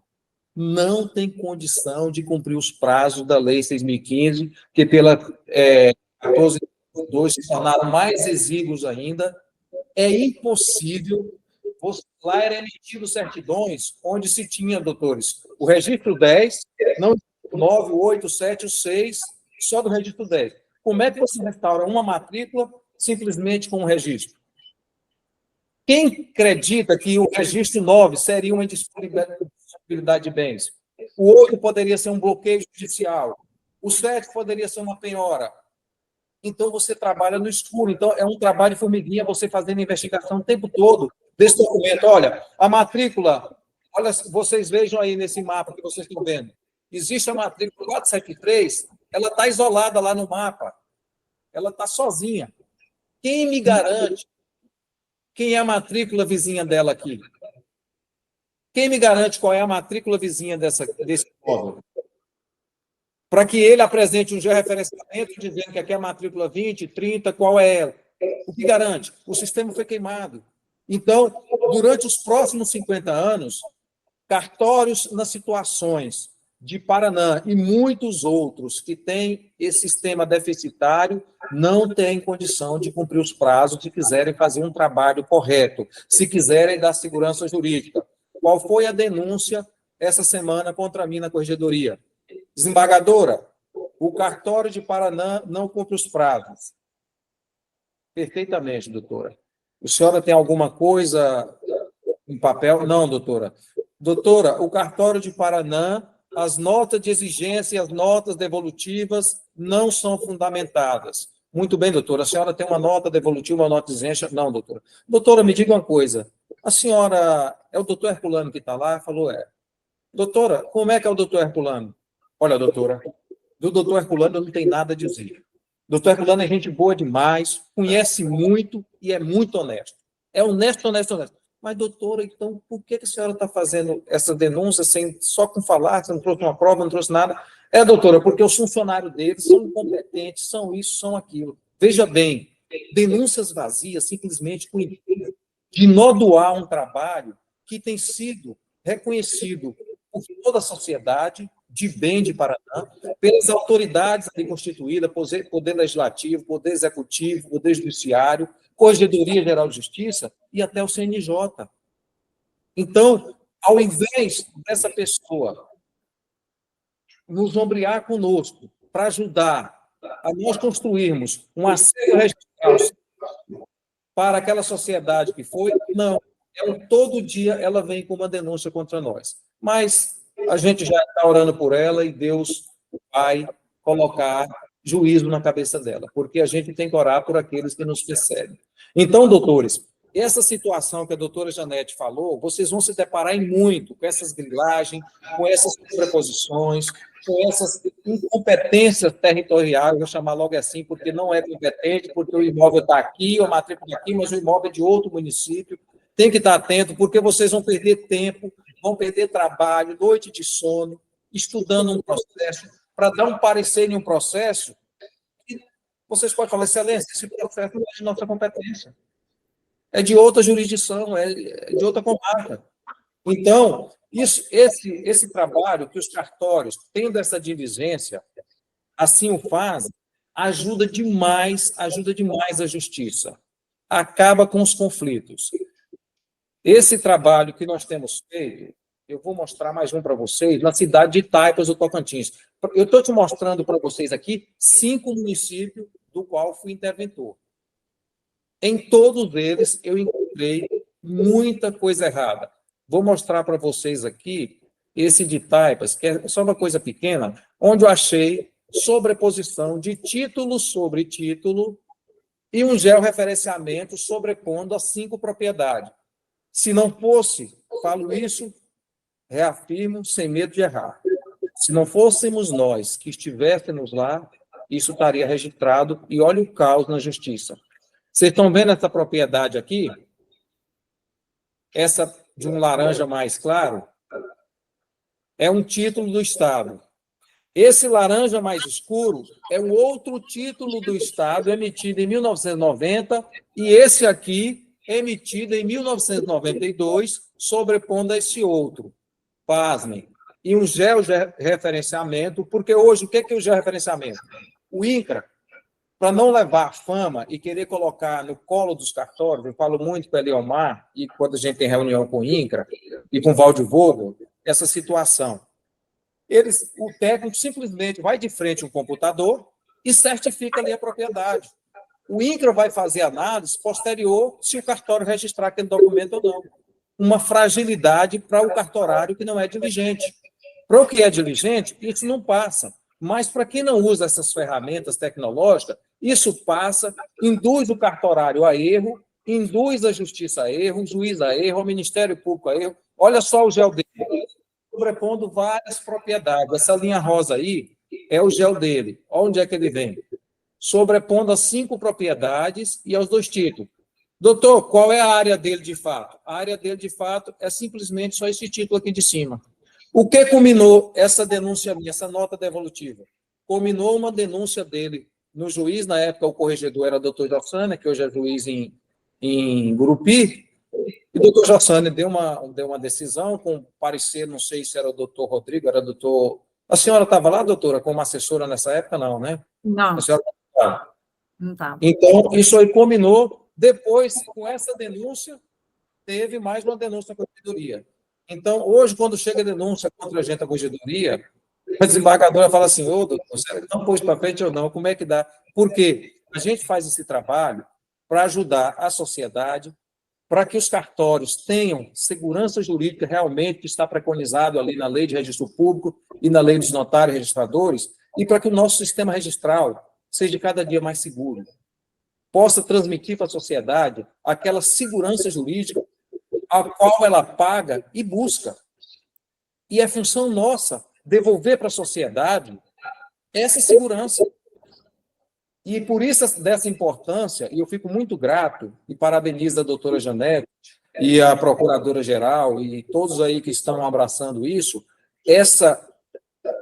B: não tem condição de cumprir os prazos da Lei 6.015, que pela 14.2 se tornaram mais exíguos ainda. É impossível. Lá eram emitidos certidões onde se tinha, doutores, o registro 10, não o 9, o 8, o 7, o 6, só do registro 10. Como é que você restaura uma matrícula simplesmente com um registro? Quem acredita que o registro 9 seria uma indisponibilidade de bens? O 8 poderia ser um bloqueio judicial. O 7 poderia ser uma penhora. Então, você trabalha no escuro. Então, é um trabalho de formiguinha, você fazendo investigação o tempo todo desse documento. Olha, a matrícula, olha, vocês vejam aí nesse mapa que vocês estão vendo. Existe a matrícula 473, ela está isolada lá no mapa. Ela está sozinha. Quem me garante quem é a matrícula vizinha dela aqui? Quem me garante qual é a matrícula vizinha desse imóvel? Para que ele apresente um georreferenciamento dizendo que aqui é a matrícula 20, 30, qual é ela? O que garante? O sistema foi queimado. Então, durante os próximos 50 anos, cartórios nas situações de Paraná e muitos outros que têm esse sistema deficitário não têm condição de cumprir os prazos se quiserem fazer um trabalho correto, se quiserem dar segurança jurídica. Qual foi a denúncia essa semana contra mim na corregedoria? Desembargadora, o cartório de Paraná não cumpre os prazos. Perfeitamente, doutora. A senhora tem alguma coisa em papel? Não, doutora. Doutora, o cartório de Paraná, as notas de exigência e as notas devolutivas não são fundamentadas. Muito bem, doutora. A senhora tem uma nota devolutiva, uma nota de exigência? Não, doutora. Doutora, me diga uma coisa. A senhora, é o doutor Herculano que está lá? Falou, é. Doutora, como é que é o doutor Herculano? Olha, doutora, do doutor Herculano eu não tenho nada a dizer. O doutor Herculano é gente boa demais, conhece muito e é muito honesto. É honesto, honesto, honesto. Mas, doutora, então, por que a senhora está fazendo essa denúncia só com falar, você não trouxe uma prova, não trouxe nada? É, doutora, porque os funcionários deles são incompetentes, são isso, são aquilo. Veja bem, denúncias vazias, simplesmente com o intuito de nodoar um trabalho que tem sido reconhecido por toda a sociedade, de bem de Paraná, pelas autoridades ali constituídas, Poder Legislativo, Poder Executivo, Poder Judiciário, Corregedoria Geral de Justiça e até o CNJ. Então, ao invés dessa pessoa nos ombrear conosco para ajudar a nós construirmos um acervo registral para aquela sociedade que foi, não, todo dia ela vem com uma denúncia contra nós. Mas a gente já está orando por ela e Deus vai colocar juízo na cabeça dela, porque a gente tem que orar por aqueles que nos perseguem. Então, doutores, essa situação que a doutora Janete falou, vocês vão se deparar em muito com essas grilagens, com essas preposições, com essas incompetências territoriais, vou chamar logo assim, porque não é competente, porque o imóvel está aqui, a matrícula está aqui, mas o imóvel é de outro município. Tem que estar atento, porque vocês vão perder tempo, vão perder trabalho, noite de sono, estudando um processo, para dar um parecer em um processo, e vocês podem falar, excelência, esse processo não é de nossa competência. É de outra jurisdição, é de outra comarca. Então, esse trabalho que os cartórios, tendo essa diligência, assim o fazem, ajuda demais a justiça. Acaba com os conflitos. Esse trabalho que nós temos feito, eu vou mostrar mais um para vocês, na cidade de Taipas, do Tocantins. Eu estou te mostrando para vocês aqui 5 municípios do qual fui interventor. Em todos eles, eu encontrei muita coisa errada. Vou mostrar para vocês aqui esse de Taipas, que é só uma coisa pequena, onde eu achei sobreposição de título sobre título e um georreferenciamento sobrepondo as 5 propriedades. Se não fosse, falo isso, reafirmo, sem medo de errar. Se não fôssemos nós que estivéssemos lá, isso estaria registrado, e olha o caos na justiça. Vocês estão vendo essa propriedade aqui? Essa de um laranja mais claro é um título do Estado. Esse laranja mais escuro é um outro título do Estado emitido em 1990 e esse aqui emitido em 1992, sobrepondo a esse outro. Pasmem. E um georreferenciamento, porque hoje, o que é o georreferenciamento? O INCRA, para não levar fama e querer colocar no colo dos cartórios, eu falo muito com o Eliomar, e quando a gente tem reunião com o INCRA e com o Valdivogo, essa situação. O técnico simplesmente vai de frente a um computador e certifica ali a propriedade. O INCRA vai fazer análise posterior se o cartório registrar aquele documento ou não. Uma fragilidade para o cartorário que não é diligente. Para o que é diligente, isso não passa. Mas para quem não usa essas ferramentas tecnológicas, isso passa, induz o cartorário a erro, induz a justiça a erro, o juiz a erro, o Ministério Público a erro. Olha só o gel dele, sobrepondo várias propriedades. Essa linha rosa aí é o gel dele. Olha onde é que ele vem. Sobrepondo as 5 propriedades e aos 2 títulos. Doutor, qual é a área dele de fato? A área dele de fato é simplesmente só esse título aqui de cima. O que culminou essa denúncia minha, essa nota devolutiva? Culminou uma denúncia dele no juiz, na época o corregedor era o doutor Jossânia, que hoje é juiz em Gurupi, e o doutor Jossânia deu uma decisão com parecer, não sei se era o doutor Rodrigo, era o doutor... A senhora estava lá, doutora, como assessora nessa época? Não, né?
C: Não.
B: A senhora estava.
C: Não estava.
B: Então, isso aí culminou. Depois, com essa denúncia, teve mais uma denúncia na corregedoria. Então, hoje, quando chega a denúncia contra a gente da corregedoria, a desembargadora fala assim, ô, doutor, você não pôs para frente ou não, como é que dá? Por quê? A gente faz esse trabalho para ajudar a sociedade, para que os cartórios tenham segurança jurídica realmente, que está preconizado ali na Lei de Registro Público e na Lei dos Notários e Registradores, e para que o nosso sistema registral seja cada dia mais seguro, possa transmitir para a sociedade aquela segurança jurídica a qual ela paga e busca. E é função nossa devolver para a sociedade essa segurança. E por isso dessa importância, e eu fico muito grato e parabenizo a doutora Janete e a procuradora-geral e todos aí que estão abraçando isso, essa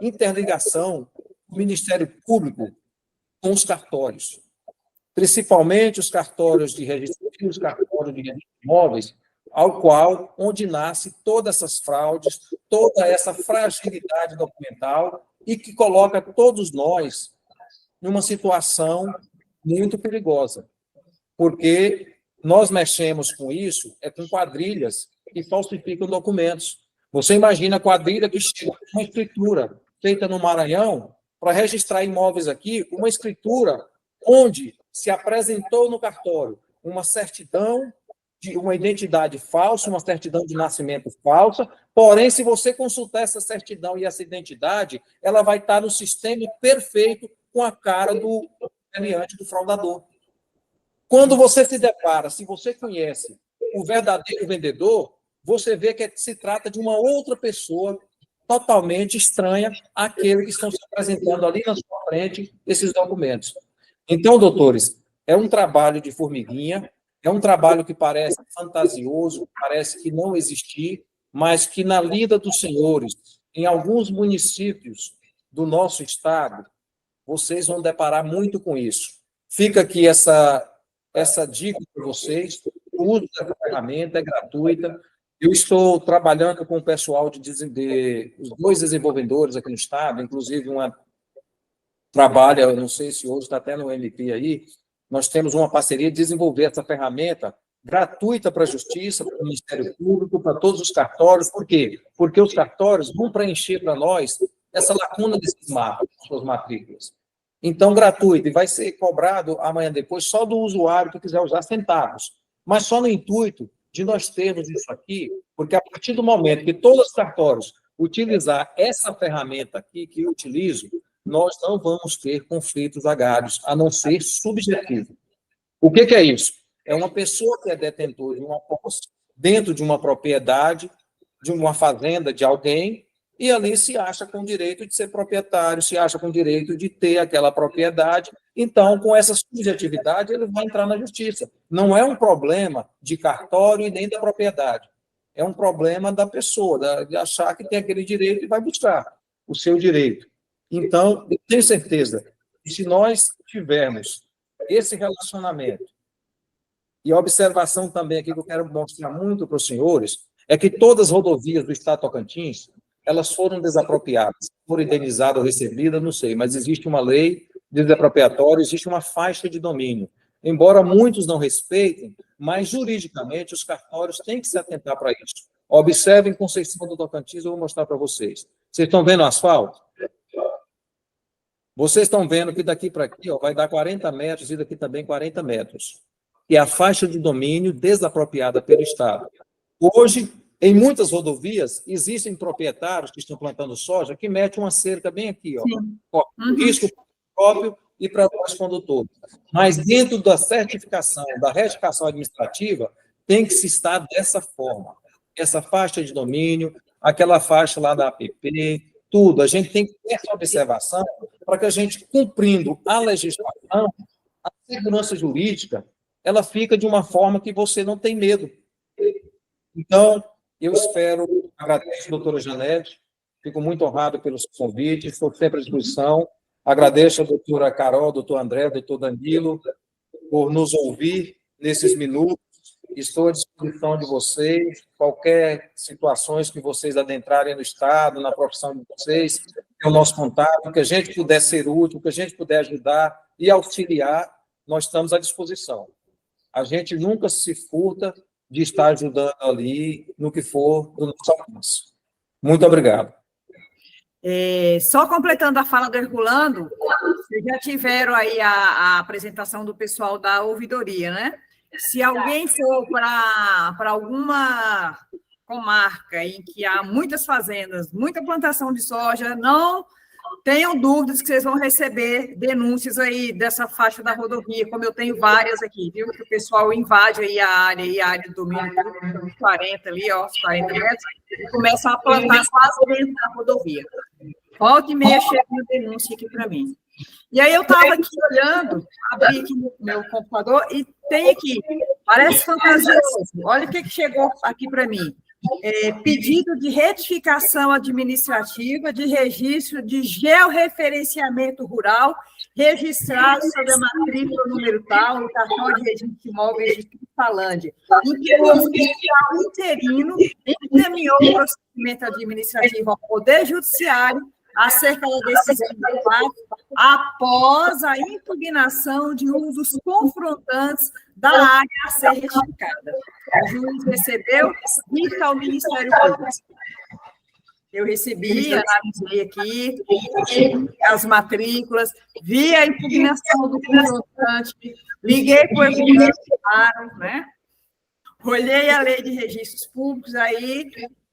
B: interligação do Ministério Público com os cartórios, principalmente os cartórios de registro civil, os cartórios de registro de imóveis, onde nasce todas essas fraudes, toda essa fragilidade documental e que coloca todos nós numa situação muito perigosa, porque nós mexemos com isso, com quadrilhas que falsificam documentos. Você imagina a quadrilha que chega com uma escritura feita no Maranhão para registrar imóveis aqui, uma escritura onde se apresentou no cartório uma certidão de uma identidade falsa, uma certidão de nascimento falsa, porém, se você consultar essa certidão e essa identidade, ela vai estar no sistema perfeito com a cara do meliante, do fraudador. Quando você se depara, se você conhece o verdadeiro vendedor, você vê que se trata de uma outra pessoa totalmente estranha àquele que estão se apresentando ali na sua frente, esses documentos. Então, doutores, é um trabalho de formiguinha, é um trabalho que parece fantasioso, parece que não existir, mas que na lida dos senhores, em alguns municípios do nosso estado, vocês vão deparar muito com isso. Fica aqui essa dica para vocês, o uso dessa ferramenta é gratuita. Eu estou trabalhando com o pessoal os 2 desenvolvedores aqui no estado, inclusive uma trabalha, eu não sei se hoje está até no MP aí, nós temos uma parceria de desenvolver essa ferramenta gratuita para a Justiça, para o Ministério Público, para todos os cartórios. Por quê? Porque os cartórios vão preencher para nós essa lacuna desses mapas, suas matrículas. Então, gratuito, e vai ser cobrado amanhã depois só do usuário que quiser usar centavos, mas só no intuito de nós termos isso aqui, porque a partir do momento que todos os cartórios utilizar essa ferramenta aqui que eu utilizo, nós não vamos ter conflitos agrários, a não ser subjetivo. O que é isso? É uma pessoa que é detentor de uma posse dentro de uma propriedade, de uma fazenda de alguém, e ali se acha com direito de ser proprietário, se acha com direito de ter aquela propriedade. Então, com essa subjetividade, ele vai entrar na justiça. Não é um problema de cartório e nem da propriedade. É um problema da pessoa, de achar que tem aquele direito e vai buscar o seu direito. Então, eu tenho certeza que se nós tivermos esse relacionamento, e a observação também aqui que eu quero mostrar muito para os senhores, é que todas as rodovias do Estado de Tocantins, elas foram desapropriadas, foram indenizadas ou recebidas, não sei, mas existe uma lei desapropriatória, existe uma faixa de domínio. Embora muitos não respeitem, mas juridicamente os cartórios têm que se atentar para isso. Observem Conceição do Tocantins, eu vou mostrar para vocês. Vocês estão vendo o asfalto? Vocês estão vendo que daqui para aqui vai dar 40 metros e daqui também 40 metros. Que é a faixa de domínio desapropriada pelo Estado. Hoje, em muitas rodovias, existem proprietários que estão plantando soja que metem uma cerca bem aqui, risco próprio e para os condutores. Mas dentro da certificação, da retificação administrativa, tem que se estar dessa forma. Essa faixa de domínio, aquela faixa lá da APP, tudo. A gente tem que ter essa observação para que a gente, cumprindo a legislação, a segurança jurídica, ela fica de uma forma que você não tem medo. Então, eu espero, agradeço a doutora Janete, fico muito honrado pelos convites, estou sempre à disposição. Agradeço a doutora Carol, doutor André, doutor Danilo, por nos ouvir nesses minutos. Estou à disposição de vocês, qualquer situações que vocês adentrarem no Estado, na profissão de vocês, é o nosso contato, que a gente puder ser útil, que a gente puder ajudar e auxiliar, nós estamos à disposição. A gente nunca se furta de estar ajudando ali no que for do nosso alcance. Muito obrigado.
C: Só completando a fala do Herculano, vocês já tiveram aí a apresentação do pessoal da ouvidoria, né? Se alguém for para alguma comarca em que há muitas fazendas, muita plantação de soja, não tenham dúvidas que vocês vão receber denúncias aí dessa faixa da rodovia, como eu tenho várias aqui, viu? Que o pessoal invade aí a área de domínio, 40 ali, ó, 40 metros, e começam a plantar quase dentro da rodovia. Volta e meia chega uma denúncia aqui para mim. E aí eu estava aqui olhando, abri aqui no meu computador e tem aqui, parece fantasioso, olha o que chegou aqui para mim. Pedido de retificação administrativa de registro de georreferenciamento rural registrado sob a matrícula número tal no cartório de registro de imóveis de Cristalândia, em que o oficial interino encaminhou o procedimento administrativo ao Poder Judiciário acerca da decisão do fato após a impugnação de um dos confrontantes da área a ser retificada. O juiz recebeu e ao Ministério Público. Eu recebi, analisei aqui as matrículas, vi a impugnação do confrontante, liguei para o advogado, né? Olhei a lei de registros públicos, aí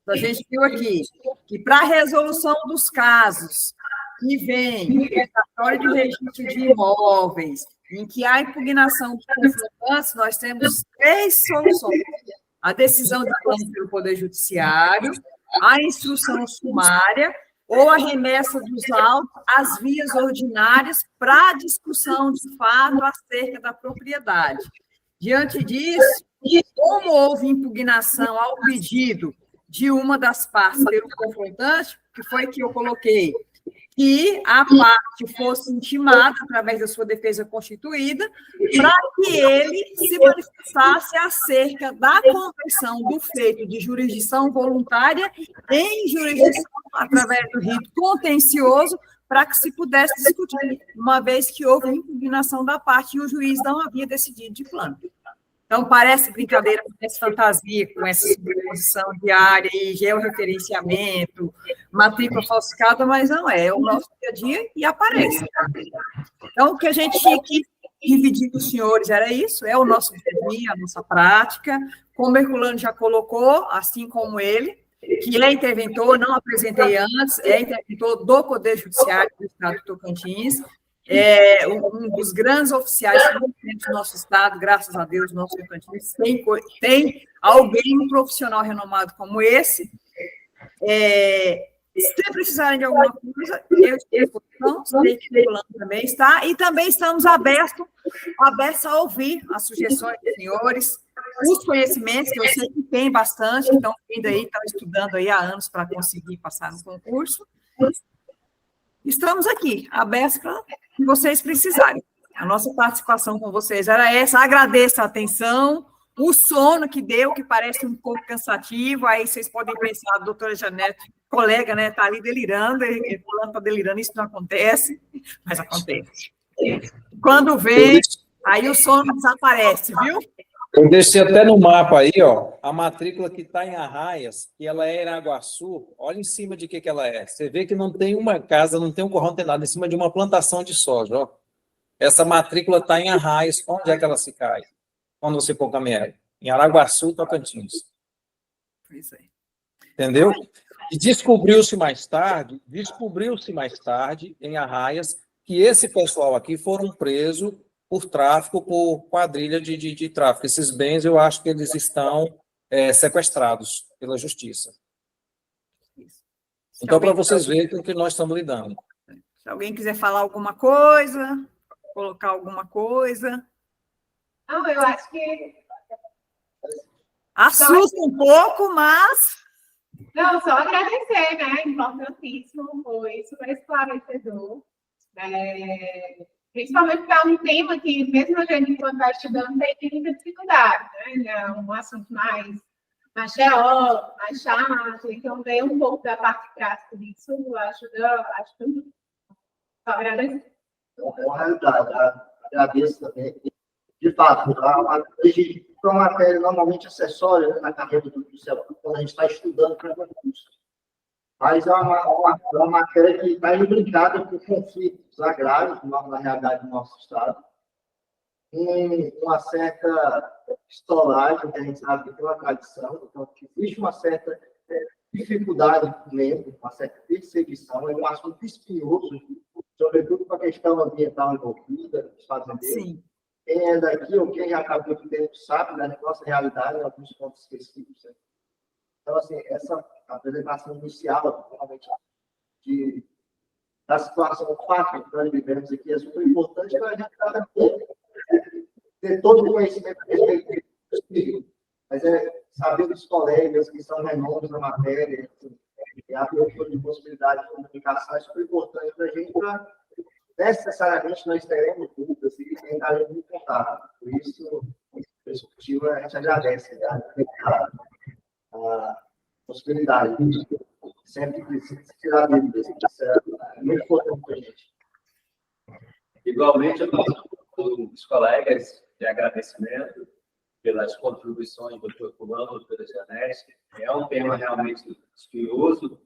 C: a gente viu aqui que para a resolução dos casos que vem do cartório de registro de imóveis, em que há impugnação dos confrontantes, nós temos 3 soluções. A decisão de plano pelo Poder Judiciário, a instrução sumária ou a remessa dos autos às vias ordinárias para discussão de fato acerca da propriedade. Diante disso, como houve impugnação ao pedido de uma das partes pelo confrontante, que foi que eu coloquei, que a parte fosse intimada através da sua defesa constituída, para que ele se manifestasse acerca da conversão do feito de jurisdição voluntária em jurisdição através do rito contencioso, para que se pudesse discutir, uma vez que houve impugnação da parte e o juiz não havia decidido de plano. Então, parece brincadeira, parece fantasia com essa sobreposição diária e georreferenciamento, matrícula falsificada, mas não é. É o nosso dia a dia e aparece. Então, o que a gente tinha que dividir com os senhores era isso, é o nosso dia a dia, a nossa prática. Como o Herculano já colocou, assim como ele, que é interventor, não apresentei antes, é interventor do Poder Judiciário do Estado do Tocantins, é um dos grandes oficiais do nosso Estado, graças a Deus, nosso Tocantins tem alguém, um profissional renomado como esse. Se precisarem de alguma coisa, eu estou à disposição, sei que o Fulano também está, e também estamos abertos a ouvir as sugestões dos senhores, os conhecimentos, que eu sei que tem bastante, então, vindo aí, estão estudando aí há anos para conseguir passar no concurso. Estamos aqui, abertos para o que vocês precisarem. A nossa participação com vocês era essa. Agradeço a atenção, o sono que deu, que parece um pouco cansativo, aí vocês podem pensar, a doutora Janete, colega, né, está ali delirando, ele está delirando, isso não acontece, mas acontece. Quando vem, aí o sono desaparece, viu?
B: Eu deixei até no mapa aí, ó, a matrícula que está em Arraias, que ela é Iraguaçu, olha em cima de que ela é. Você vê que não tem uma casa, não tem um corrão, não tem nada, em cima de uma plantação de soja, ó. Essa matrícula está em Arraias, onde é que ela se cai? Quando você for caminhar? Em Araguaçu, Tocantins.
C: Pois é.
B: Entendeu? E descobriu-se mais tarde, em Arraias, que esse pessoal aqui foram presos por tráfico, por quadrilha de tráfico. Esses bens, eu acho que eles estão sequestrados pela justiça. Então, para vocês verem com o que nós estamos lidando.
C: Se alguém quiser falar alguma coisa, colocar alguma coisa.
D: Não, eu acho que...
C: Assusta um pouco, mas...
D: Não, só agradecer, né? Importantíssimo, foi super esclarecedor. Principalmente porque é um tema que, mesmo a gente, quando está estudando, tem muita dificuldade, né? É um assunto mais teórico, mais chato, então ver um pouco da parte prática disso acho tudo. Só agradecer.
E: É uma realidade, agradeço também. De fato, é uma matéria normalmente acessória na carreira do céu, quando a gente está estudando para concurso. Mas é uma matéria que está imbricada com conflitos agrários na realidade do nosso Estado, uma certa estolagem, que a gente sabe que tem uma tradição, então existe uma certa dificuldade mesmo, uma certa perseguição, é um assunto espinhoso, sobretudo com a questão ambiental envolvida, dos fazendeiros.
C: Sim.
E: Quem é daqui ou quem já acabou de tempo sabe da nossa realidade em alguns pontos específicos. Né? Então, assim, essa apresentação inicial, realmente, da situação fática que nós vivemos aqui é super importante para a gente ter todo o conhecimento a respeito disso. Mas saber dos colegas que são renomes na matéria, e a abertura de possibilidade de comunicação é super importante para a gente, necessariamente nós teremos dúvidas e tentaremos em contato. Por isso, o executivo, a gente agradece a possibilidade. Sempre precisa tirar dúvidas. Isso é muito importante para a gente.
F: Igualmente, eu faço os colegas de agradecimento pelas contribuições do Dr. Fulano, do Dr. Janete. É um tema realmente espinhoso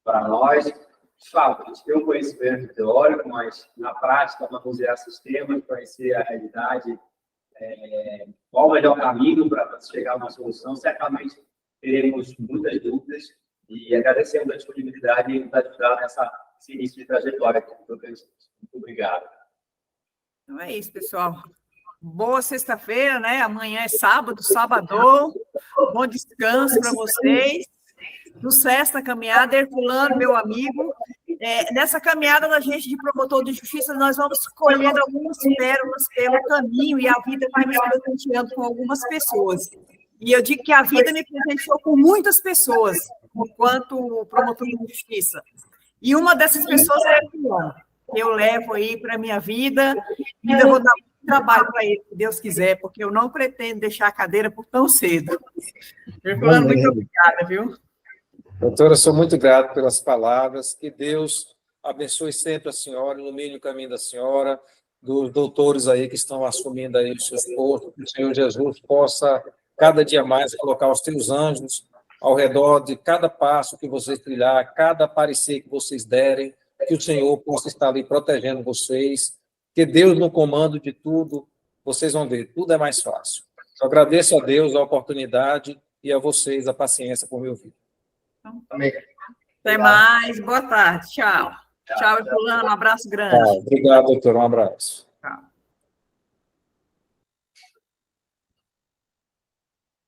F: para nós. De fato, a gente tem um conhecimento teórico, mas na prática, manusear sistemas, conhecer a realidade, qual o melhor caminho para chegar a uma solução, certamente teremos muitas dúvidas e agradecemos a disponibilidade de ajudar nesse início de trajetória. Muito obrigado.
C: Então é isso, pessoal. Boa sexta-feira, né? Amanhã é sábado, sabadão. Bom descanso para vocês. Sucesso na caminhada. Herculano, meu amigo. Nessa caminhada da gente de promotor de justiça, nós vamos colhendo algumas pérolas pelo caminho e a vida vai nos presenteando com algumas pessoas. E eu digo que a vida me presenteou com muitas pessoas, enquanto promotor de justiça. E uma dessas pessoas é o Fulano, que eu levo aí para a minha vida, e ainda vou dar muito trabalho para ele, se Deus quiser, porque eu não pretendo deixar a cadeira por tão cedo. Fulano, muito obrigada, viu?
B: Doutora, sou muito grato pelas palavras. Que Deus abençoe sempre a senhora, ilumine o caminho da senhora, dos doutores aí que estão assumindo aí os seus postos, que o Senhor Jesus possa cada dia mais colocar os teus anjos ao redor de cada passo que vocês trilhar, cada parecer que vocês derem, que o Senhor possa estar ali protegendo vocês, que Deus no comando de tudo, vocês vão ver, tudo é mais fácil. Eu agradeço a Deus a oportunidade e a vocês a paciência por me ouvir.
E: Amém.
C: Até mais, boa tarde, tchau. Tchau, Fulano, um abraço grande.
B: Obrigado, doutor, um abraço.
C: Tchau.